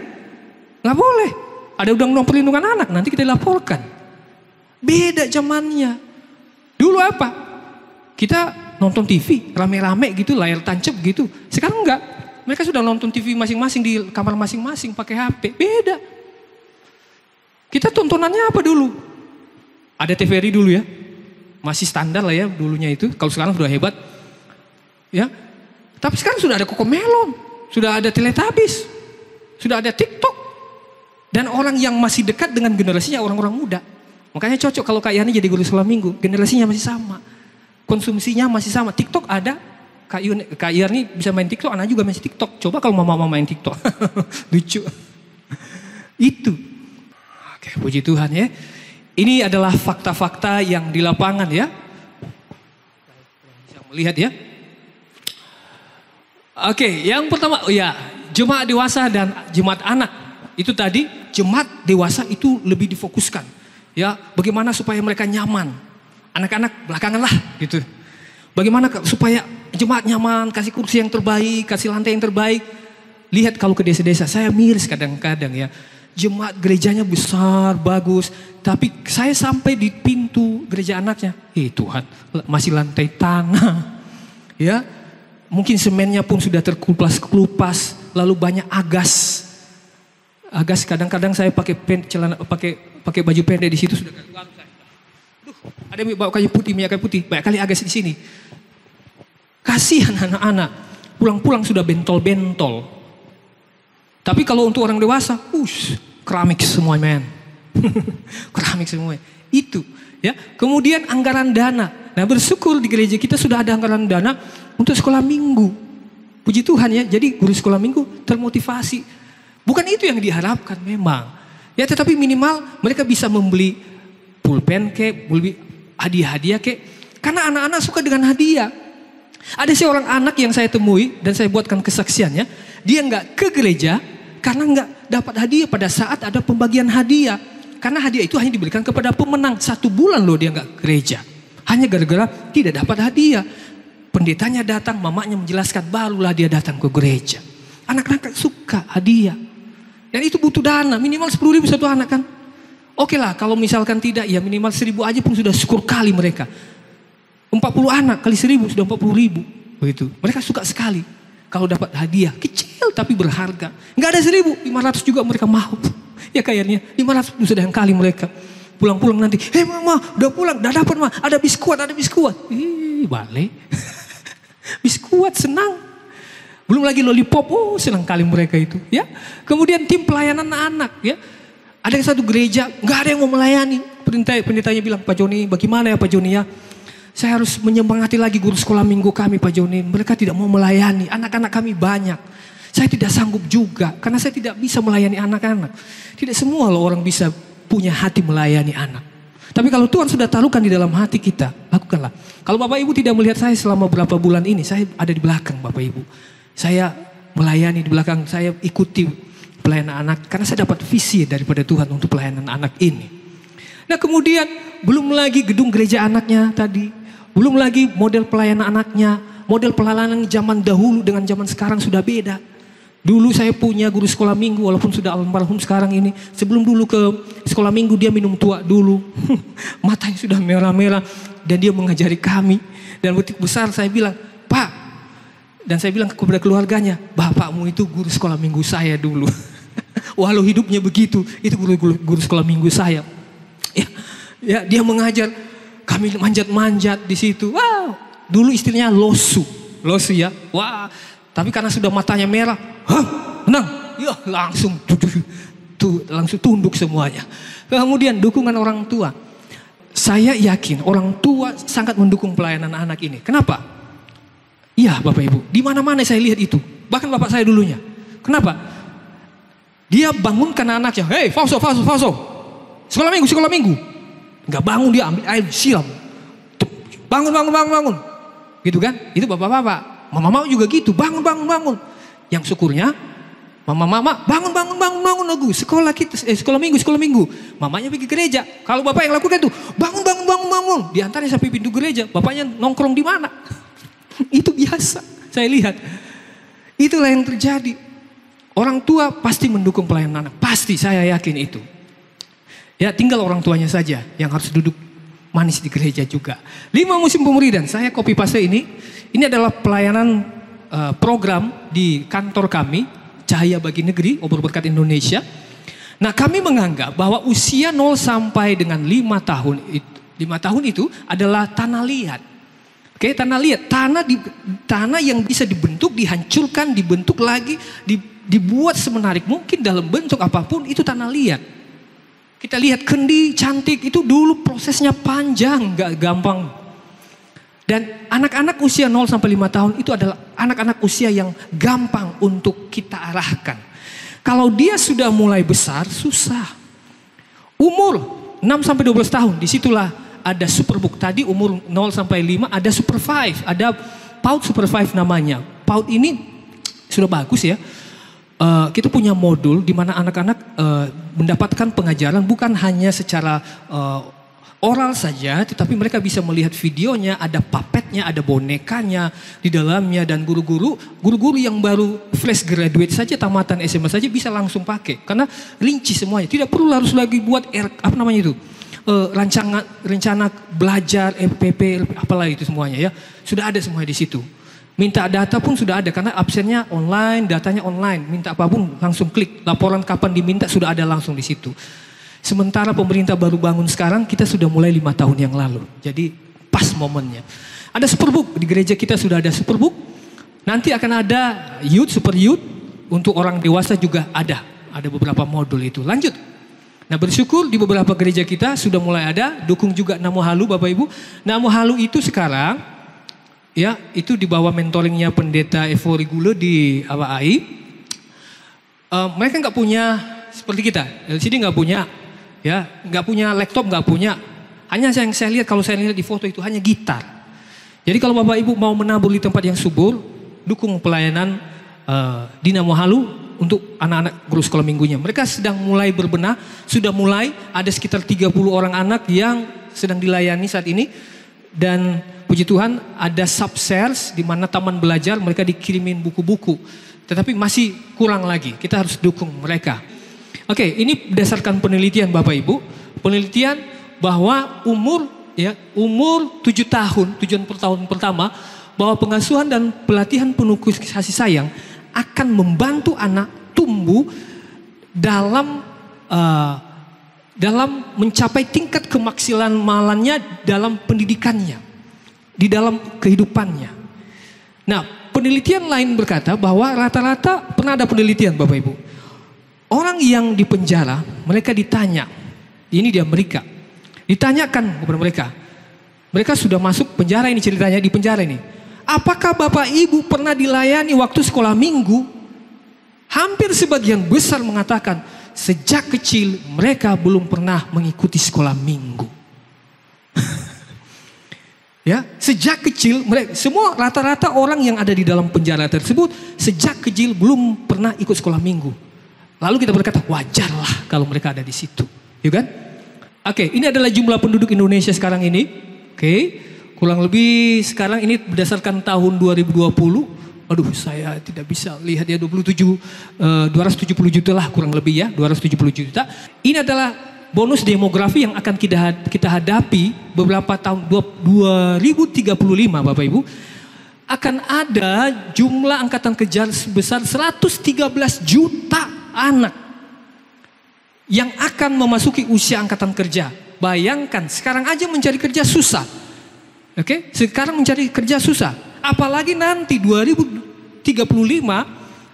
Nggak boleh. Ada undang-undang perlindungan anak, nanti kita laporkan. Beda zamannya. Dulu apa? Kita nonton TV rame-rame gitu, layar tancap gitu. Sekarang enggak. Mereka sudah nonton TV masing-masing di kamar masing-masing pakai HP. Beda. Kita tontonannya apa dulu? Ada TVRI dulu ya. Masih standar lah ya dulunya itu. Kalau sekarang sudah hebat. Ya. Tapi sekarang sudah ada Cocomelon, sudah ada Teletubbies, sudah ada TikTok. Dan orang yang masih dekat dengan generasinya orang-orang muda. Makanya cocok kalau Kak Yani jadi guru sekolah minggu, generasinya masih sama. Konsumsinya masih sama. TikTok ada. Kak Yani bisa main TikTok, anak juga main TikTok. Coba kalau mama main TikTok. Lucu. Itu. Oke, puji Tuhan ya. Ini adalah fakta-fakta yang di lapangan ya. Bisa melihat ya. Oke, yang pertama jemaat dewasa dan jemaat anak. Itu tadi jemaat dewasa itu lebih difokuskan. Ya, bagaimana supaya mereka nyaman. Anak-anak belakangan lah gitu. Bagaimana supaya jemaat nyaman, kasih kursi yang terbaik, kasih lantai yang terbaik. Lihat kalau ke desa-desa, saya miris kadang-kadang ya. Jemaat gerejanya besar, bagus. Tapi saya sampai di pintu gereja anaknya. Tuhan, masih lantai tanah. Ya, mungkin semennya pun sudah terkelupas-kelupas. Lalu banyak agas. Agas kadang-kadang saya pakai pakai baju pendek di situ sudah garu-garu saya. Ada yang bawa kayu putih, minyak kayu putih. Banyak kali agas di sini. Kasihan anak-anak. Pulang-pulang sudah bentol-bentol. Tapi kalau untuk orang dewasa, keramik semua men. Keramik semua. Itu. Ya. Kemudian anggaran dana. Nah bersyukur di gereja kita sudah ada anggaran dana untuk sekolah minggu. Puji Tuhan ya. Jadi guru sekolah minggu termotivasi. Bukan itu yang diharapkan memang. Ya tetapi minimal mereka bisa membeli pulpen kek, beli hadiah-hadiah kek. Karena anak-anak suka dengan hadiah. Ada seorang anak yang saya temui dan saya buatkan kesaksiannya. Dia nggak ke gereja karena nggak dapat hadiah pada saat ada pembagian hadiah. Karena hadiah itu hanya diberikan kepada pemenang. 1 bulan loh dia nggak ke gereja. Hanya gara-gara tidak dapat hadiah. Pendetanya datang, mamanya menjelaskan, barulah dia datang ke gereja. Anak-anak suka hadiah. Dan itu butuh dana, minimal 10.000 satu anak kan. Oke lah, kalau misalkan tidak, ya minimal 1.000 aja pun sudah syukur kali mereka. 40 anak kali 1.000 sudah 40.000. Begitu. Mereka suka sekali kalau dapat hadiah kecil tapi berharga. Nggak ada 1.000, 500 juga mereka mau. Ya kayaknya 500 sudah yang kali mereka. Pulang-pulang nanti, mama udah pulang, udah dapat mah, ada biskuat. Balik. Biskuat senang. Belum lagi lollipop, senang kali mereka itu. Ya. Kemudian tim pelayanan anak, ya. Ada satu gereja, nggak ada yang mau melayani. Pendetanya bilang, Pak Joni, bagaimana ya Pak Joni ya? Saya harus menyemangati lagi guru sekolah minggu kami Pak Joni. Mereka tidak mau melayani, anak-anak kami banyak. Saya tidak sanggup juga, karena saya tidak bisa melayani anak-anak. Tidak semua loh orang bisa punya hati melayani anak. Tapi kalau Tuhan sudah taruhkan di dalam hati kita, lakukanlah. Kalau Bapak Ibu tidak melihat saya selama berapa bulan ini, saya ada di belakang Bapak Ibu. Saya melayani di belakang, saya ikuti pelayanan anak. Karena saya dapat visi daripada Tuhan untuk pelayanan anak ini. Nah kemudian belum lagi gedung gereja anaknya tadi. Belum lagi model pelayanan anaknya. Model pelayanan zaman dahulu dengan zaman sekarang sudah beda. Dulu saya punya guru sekolah minggu walaupun sudah almarhum sekarang ini. Sebelum dulu ke sekolah minggu dia minum tua dulu. Matanya sudah merah-merah dan dia mengajari kami. Dan begitu besar saya bilang, Pak. Dan saya bilang kepada keluarganya, bapakmu itu guru sekolah minggu saya dulu. Walau hidupnya begitu, itu guru sekolah minggu saya. Ya, dia mengajar kami manjat-manjat di situ. Wow, dulu istrinya losu ya. Wah, tapi karena sudah matanya merah, menang. Ya, langsung tunduk semuanya. Kemudian dukungan orang tua. Saya yakin orang tua sangat mendukung pelayanan anak ini. Kenapa? Iya, Bapak Ibu, di mana-mana saya lihat itu. Bahkan bapak saya dulunya. Kenapa? Dia bangunkan anaknya, "Hei, Fauso. Sekolah minggu. Enggak bangun, dia ambil air siram. Bangun. Gitu kan? Itu bapak-bapak. Mama juga gitu, bangun. Yang syukurnya, mama, bangun Agus. Sekolah minggu. Mamanya pergi gereja. Kalau bapak yang lakukan tuh, bangun. Diantaranya sampai pintu gereja. Bapaknya nongkrong di mana? Itu biasa, saya lihat. Itulah yang terjadi. Orang tua pasti mendukung pelayanan anak. Pasti, saya yakin itu. Ya tinggal orang tuanya saja yang harus duduk manis di gereja juga. 5 musim pemuridan, saya copy paste ini. Ini adalah pelayanan program di kantor kami, Cahaya Bagi Negeri, Obor Berkat Indonesia. Nah kami menganggap bahwa usia 0 sampai dengan 5 tahun itu adalah tanah liat. Oke, tanah liat, tanah yang bisa dibentuk, dihancurkan, dibentuk lagi, dibuat semenarik mungkin dalam bentuk apapun, itu tanah liat. Kita lihat kendi cantik itu dulu prosesnya panjang, gak gampang. Dan anak-anak usia 0 sampai 5 tahun itu adalah anak-anak usia yang gampang untuk kita arahkan. Kalau dia sudah mulai besar, susah. Umur 6 sampai 12 tahun, disitulah ada Superbook. Tadi umur 0 sampai 5 ada Super 5, ada PAUD Super 5 namanya. PAUD ini sudah bagus ya. Kita punya modul di mana anak-anak mendapatkan pengajaran bukan hanya secara oral saja, tetapi mereka bisa melihat videonya, ada puppetnya, ada bonekanya di dalamnya, dan guru-guru yang baru fresh graduate saja, tamatan SMA saja bisa langsung pakai karena rinci semuanya. Tidak perlu harus lagi buat rencana belajar MPP apalah itu semuanya ya. Sudah ada semuanya di situ. Minta data pun sudah ada karena absennya online, datanya online. Minta apapun langsung klik. Laporan kapan diminta sudah ada langsung di situ. Sementara pemerintah baru bangun sekarang, kita sudah mulai 5 tahun yang lalu. Jadi pas momennya. Ada Superbook, di gereja kita sudah ada Superbook. Nanti akan ada Super Youth, untuk orang dewasa juga ada. Ada beberapa modul itu. Lanjut. Nah bersyukur di beberapa gereja kita sudah mulai ada. Dukung juga Namo Halu Bapak Ibu. Namo Halu itu sekarang, ya itu di bawah mentoringnya Pendeta Evo Rigulo di AWAI. Mereka nggak punya seperti kita, LCD nggak punya, ya nggak punya laptop, nggak punya. Hanya yang saya lihat, kalau saya lihat di foto itu hanya gitar. Jadi kalau Bapak Ibu mau menabur di tempat yang subur, dukung pelayanan di Namo Halu untuk anak-anak guru sekolah minggunya. Mereka sedang mulai berbenah, sudah mulai ada sekitar 30 orang anak yang sedang dilayani saat ini. Dan puji Tuhan ada sub-shares di mana taman belajar mereka dikirimin buku-buku. Tetapi masih kurang lagi, kita harus dukung mereka. Oke, ini berdasarkan penelitian Bapak Ibu. Penelitian bahwa umur 7 tahun, tujuan per tahun pertama, bahwa pengasuhan dan pelatihan penuh kasih sayang akan membantu anak tumbuh dalam mencapai tingkat kemaksimalannya dalam pendidikannya, di dalam kehidupannya. Nah, penelitian lain berkata bahwa rata-rata, pernah ada penelitian Bapak Ibu, Orang yang di penjara, mereka ditanya, ini di Amerika, ditanyakan kepada mereka. Mereka sudah masuk penjara ini, ceritanya di penjara ini. Apakah Bapak Ibu pernah dilayani waktu sekolah minggu? Hampir sebagian besar mengatakan, sejak kecil mereka belum pernah mengikuti sekolah minggu. Ya, sejak kecil mereka semua rata-rata orang yang ada di dalam penjara tersebut sejak kecil belum pernah ikut sekolah minggu. Lalu kita berkata wajarlah kalau mereka ada di situ, ya kan? Oke, ini adalah jumlah penduduk Indonesia sekarang ini. Oke, kurang lebih sekarang ini berdasarkan tahun 2020. Aduh, saya tidak bisa lihat ya 270 juta lah kurang lebih ya, 270 juta. Ini adalah bonus demografi yang akan kita hadapi beberapa tahun 2035 Bapak Ibu. Akan ada jumlah angkatan kerja sebesar 113 juta anak yang akan memasuki usia angkatan kerja. Bayangkan sekarang aja mencari kerja susah. Oke, sekarang mencari kerja susah. Apalagi nanti 2035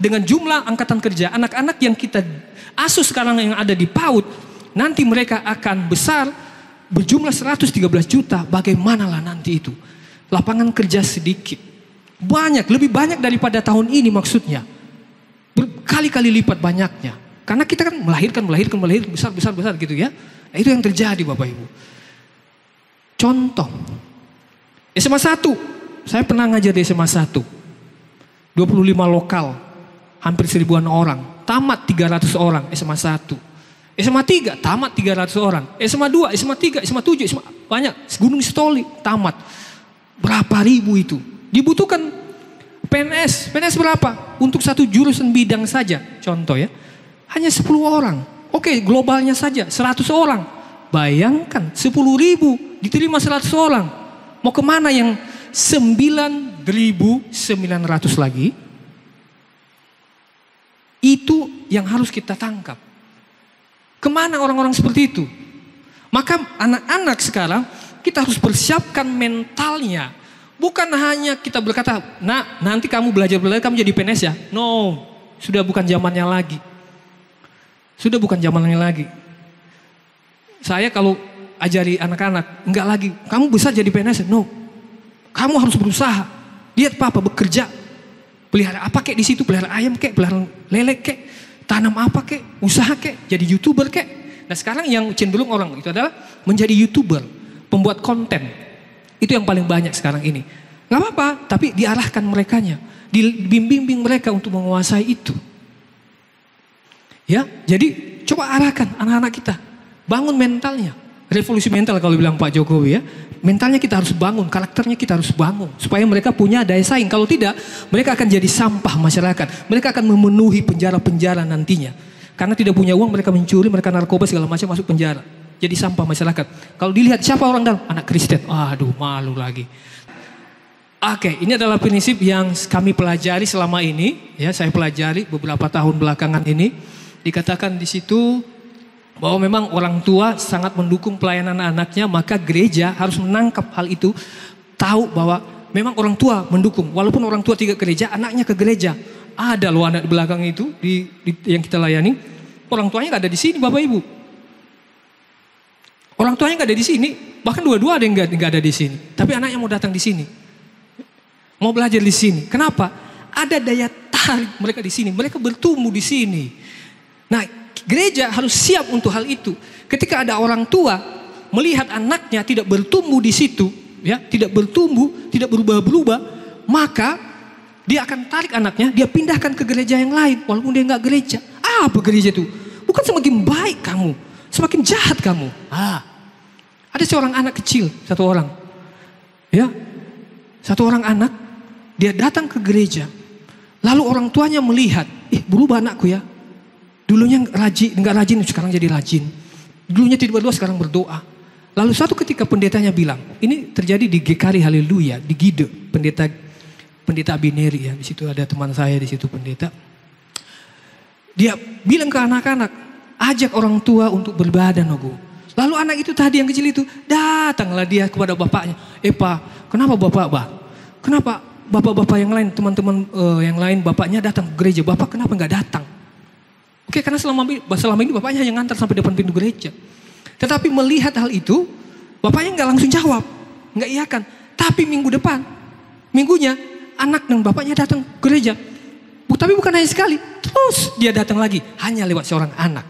dengan jumlah angkatan kerja anak-anak yang kita asuh sekarang yang ada di PAUD, nanti mereka akan besar berjumlah 113 juta. Bagaimanalah nanti itu? Lapangan kerja sedikit. Banyak, lebih banyak daripada tahun ini maksudnya. Berkali-kali lipat banyaknya. Karena kita kan melahirkan besar gitu ya. Nah, itu yang terjadi Bapak Ibu. Contoh. SMA 1. Saya pernah ngajar di SMA 1. 25 lokal. Hampir 1000-an orang. Tamat 300 orang SMA 1. SMA 3 tamat 300 orang. SMA 2, SMA 3, SMA 7, SMA banyak. Gunung Sitoli tamat. Berapa ribu itu? Dibutuhkan PNS. PNS berapa? Untuk satu jurusan bidang saja. Contoh ya. Hanya 10 orang. Oke, globalnya saja 100 orang. Bayangkan 10.000 diterima 100 orang. Mau kemana yang 9.900 lagi? Itu yang harus kita tangkap. Kemana orang-orang seperti itu? Maka anak-anak sekarang kita harus persiapkan mentalnya. Bukan hanya kita berkata, nah nanti kamu belajar kamu jadi PNS ya. No, sudah bukan zamannya lagi. Sudah bukan zamannya lagi. Saya kalau ajari anak-anak, enggak lagi. Kamu besar jadi PNS? No. Kamu harus berusaha. Lihat papa bekerja. Pelihara apa kek di situ? Pelihara ayam kek, pelihara lele kek. Tanam apa kek, usaha kek, jadi YouTuber kek. Nah sekarang yang cenderung orang itu adalah menjadi YouTuber, pembuat konten. Itu yang paling banyak sekarang ini. Gak apa-apa, tapi diarahkan merekanya. Dibimbing mereka untuk menguasai itu. Ya, jadi coba arahkan anak-anak kita. Bangun mentalnya. Revolusi mental kalau bilang Pak Jokowi ya. Mentalnya kita harus bangun, karakternya kita harus bangun. Supaya mereka punya daya saing. Kalau tidak, mereka akan jadi sampah masyarakat. Mereka akan memenuhi penjara-penjara nantinya. Karena tidak punya uang, mereka mencuri, mereka narkoba segala macam masuk penjara. Jadi sampah masyarakat. Kalau dilihat siapa orang dalam? Anak Kristen. Aduh, malu lagi. Oke, ini adalah prinsip yang kami pelajari selama ini. Ya, saya pelajari beberapa tahun belakangan ini. Dikatakan di situ bahwa memang orang tua sangat mendukung pelayanan anaknya, maka gereja harus menangkap hal itu, tahu bahwa memang orang tua mendukung, walaupun orang tua tidak ke gereja, anaknya ke gereja. Ada loh anak di belakang itu yang kita layani, orang tuanya nggak ada di sini Bapak Ibu, orang tuanya nggak ada di sini, bahkan dua-dua ada yang nggak ada di sini, tapi anaknya mau datang di sini, mau belajar di sini. Kenapa? Ada daya tarik mereka di sini, mereka bertumbuh di sini. Nah, gereja harus siap untuk hal itu. Ketika ada orang tua melihat anaknya tidak bertumbuh di situ, ya, tidak bertumbuh, tidak berubah-berubah, maka dia akan tarik anaknya, dia pindahkan ke gereja yang lain, walaupun dia nggak gereja. Apa gereja itu? Bukan semakin baik kamu, semakin jahat kamu. Ada seorang anak kecil, satu orang, ya, satu orang anak, dia datang ke gereja, lalu orang tuanya melihat, berubah anakku ya. Dulunya rajin, nggak rajin, sekarang jadi rajin. Dulunya tidak berdoa, sekarang berdoa. Lalu suatu ketika pendetanya bilang, ini terjadi di GKRI Haleluya, di Gide, pendeta Abineri ya. Di situ ada teman saya di situ pendeta. Dia bilang ke anak-anak, ajak orang tua untuk beribadah Nogo. Lalu anak itu tadi yang kecil itu datanglah dia kepada bapaknya. Pak, kenapa bapak Kenapa bapak-bapak yang lain, teman-teman yang lain bapaknya datang ke gereja, bapak kenapa nggak datang? Oke, karena selama ini bapaknya hanya ngantar sampai depan pintu gereja. Tetapi melihat hal itu, bapaknya nggak langsung jawab, nggak iyakan. Tapi minggunya anak dan bapaknya datang ke gereja. Tapi bukan hanya sekali, terus dia datang lagi, hanya lewat seorang anak.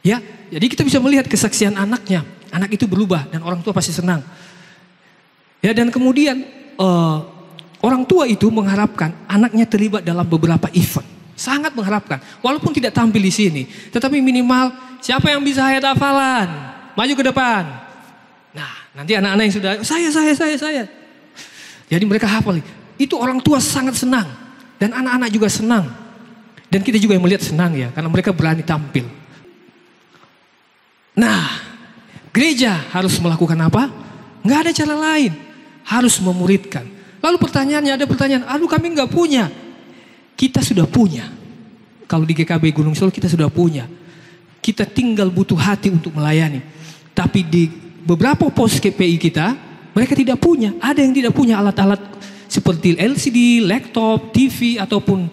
Ya, jadi kita bisa melihat kesaksian anaknya. Anak itu berubah dan orang tua pasti senang. Ya, dan kemudian orang tua itu mengharapkan anaknya terlibat dalam beberapa event. Sangat mengharapkan, walaupun tidak tampil di sini, tetapi minimal siapa yang bisa hayat hafalan, maju ke depan. Nah, nanti anak-anak yang sudah saya. Jadi mereka hafal. Itu orang tua sangat senang dan anak-anak juga senang. Dan kita juga yang melihat senang ya, karena mereka berani tampil. Nah, gereja harus melakukan apa? Nggak ada cara lain, harus memuridkan. Lalu ada pertanyaan, aduh kami nggak punya. Kita sudah punya. Kalau di GKB Gunung Solo kita sudah punya. Kita tinggal butuh hati untuk melayani. Tapi di beberapa pos KPI kita, mereka tidak punya. Ada yang tidak punya alat-alat seperti LCD, laptop, TV, ataupun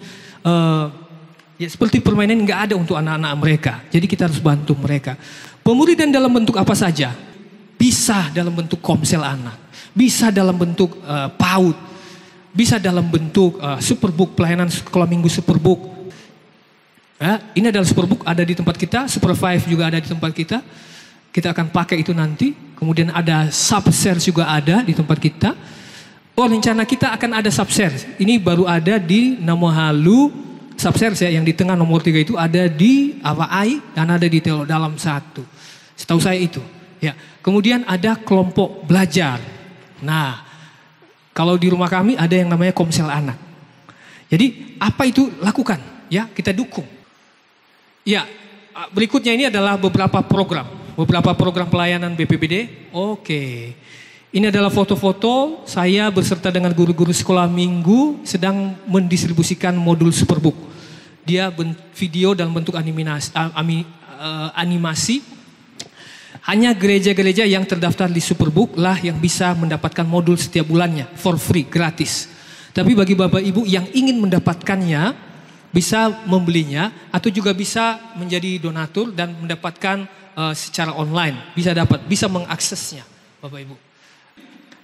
ya seperti permainan nggak ada untuk anak-anak mereka. Jadi kita harus bantu mereka. Pemuridan dalam bentuk apa saja? Bisa dalam bentuk komsel anak, bisa dalam bentuk PAUD, bisa dalam bentuk superbook, pelayanan sekolah minggu superbook. Ya, ini adalah superbook ada di tempat kita, Supervive juga ada di tempat kita. Kita akan pakai itu nanti. Kemudian ada subshare juga ada di tempat kita. Oh, rencana kita akan ada subshare. Ini baru ada di Namohalu subshare ya, yang di tengah nomor 3 itu ada di Awai dan ada di Telo Dalam 1. Setahu saya itu. Ya. Kemudian ada kelompok belajar. Nah, kalau di rumah kami ada yang namanya komsel anak. Jadi apa itu lakukan? Ya, kita dukung. Ya, berikutnya ini adalah beberapa program pelayanan BPBD. Oke. Ini adalah foto-foto saya beserta dengan guru-guru sekolah minggu sedang mendistribusikan modul Superbook. Dia video dalam bentuk animasi. Hanya gereja-gereja yang terdaftar di Superbook lah yang bisa mendapatkan modul setiap bulannya for free, gratis. Tapi bagi Bapak Ibu yang ingin mendapatkannya, bisa membelinya atau juga bisa menjadi donatur dan mendapatkan secara online. Bisa mengaksesnya Bapak Ibu.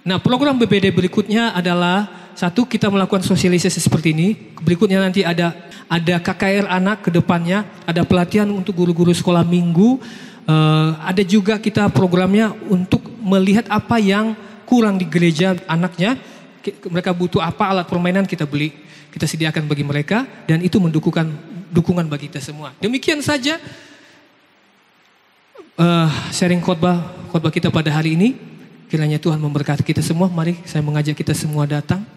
Nah, program BPD berikutnya adalah satu, kita melakukan sosialisasi seperti ini. Berikutnya nanti ada KKR anak ke depannya, ada pelatihan untuk guru-guru sekolah minggu. Ada juga kita programnya untuk melihat apa yang kurang di gereja anaknya. Mereka butuh apa, alat permainan kita beli, kita sediakan bagi mereka, dan itu mendukungkan dukungan bagi kita semua. Demikian saja sharing khotbah kita pada hari ini. Kiranya Tuhan memberkati kita semua. Mari saya mengajak kita semua datang.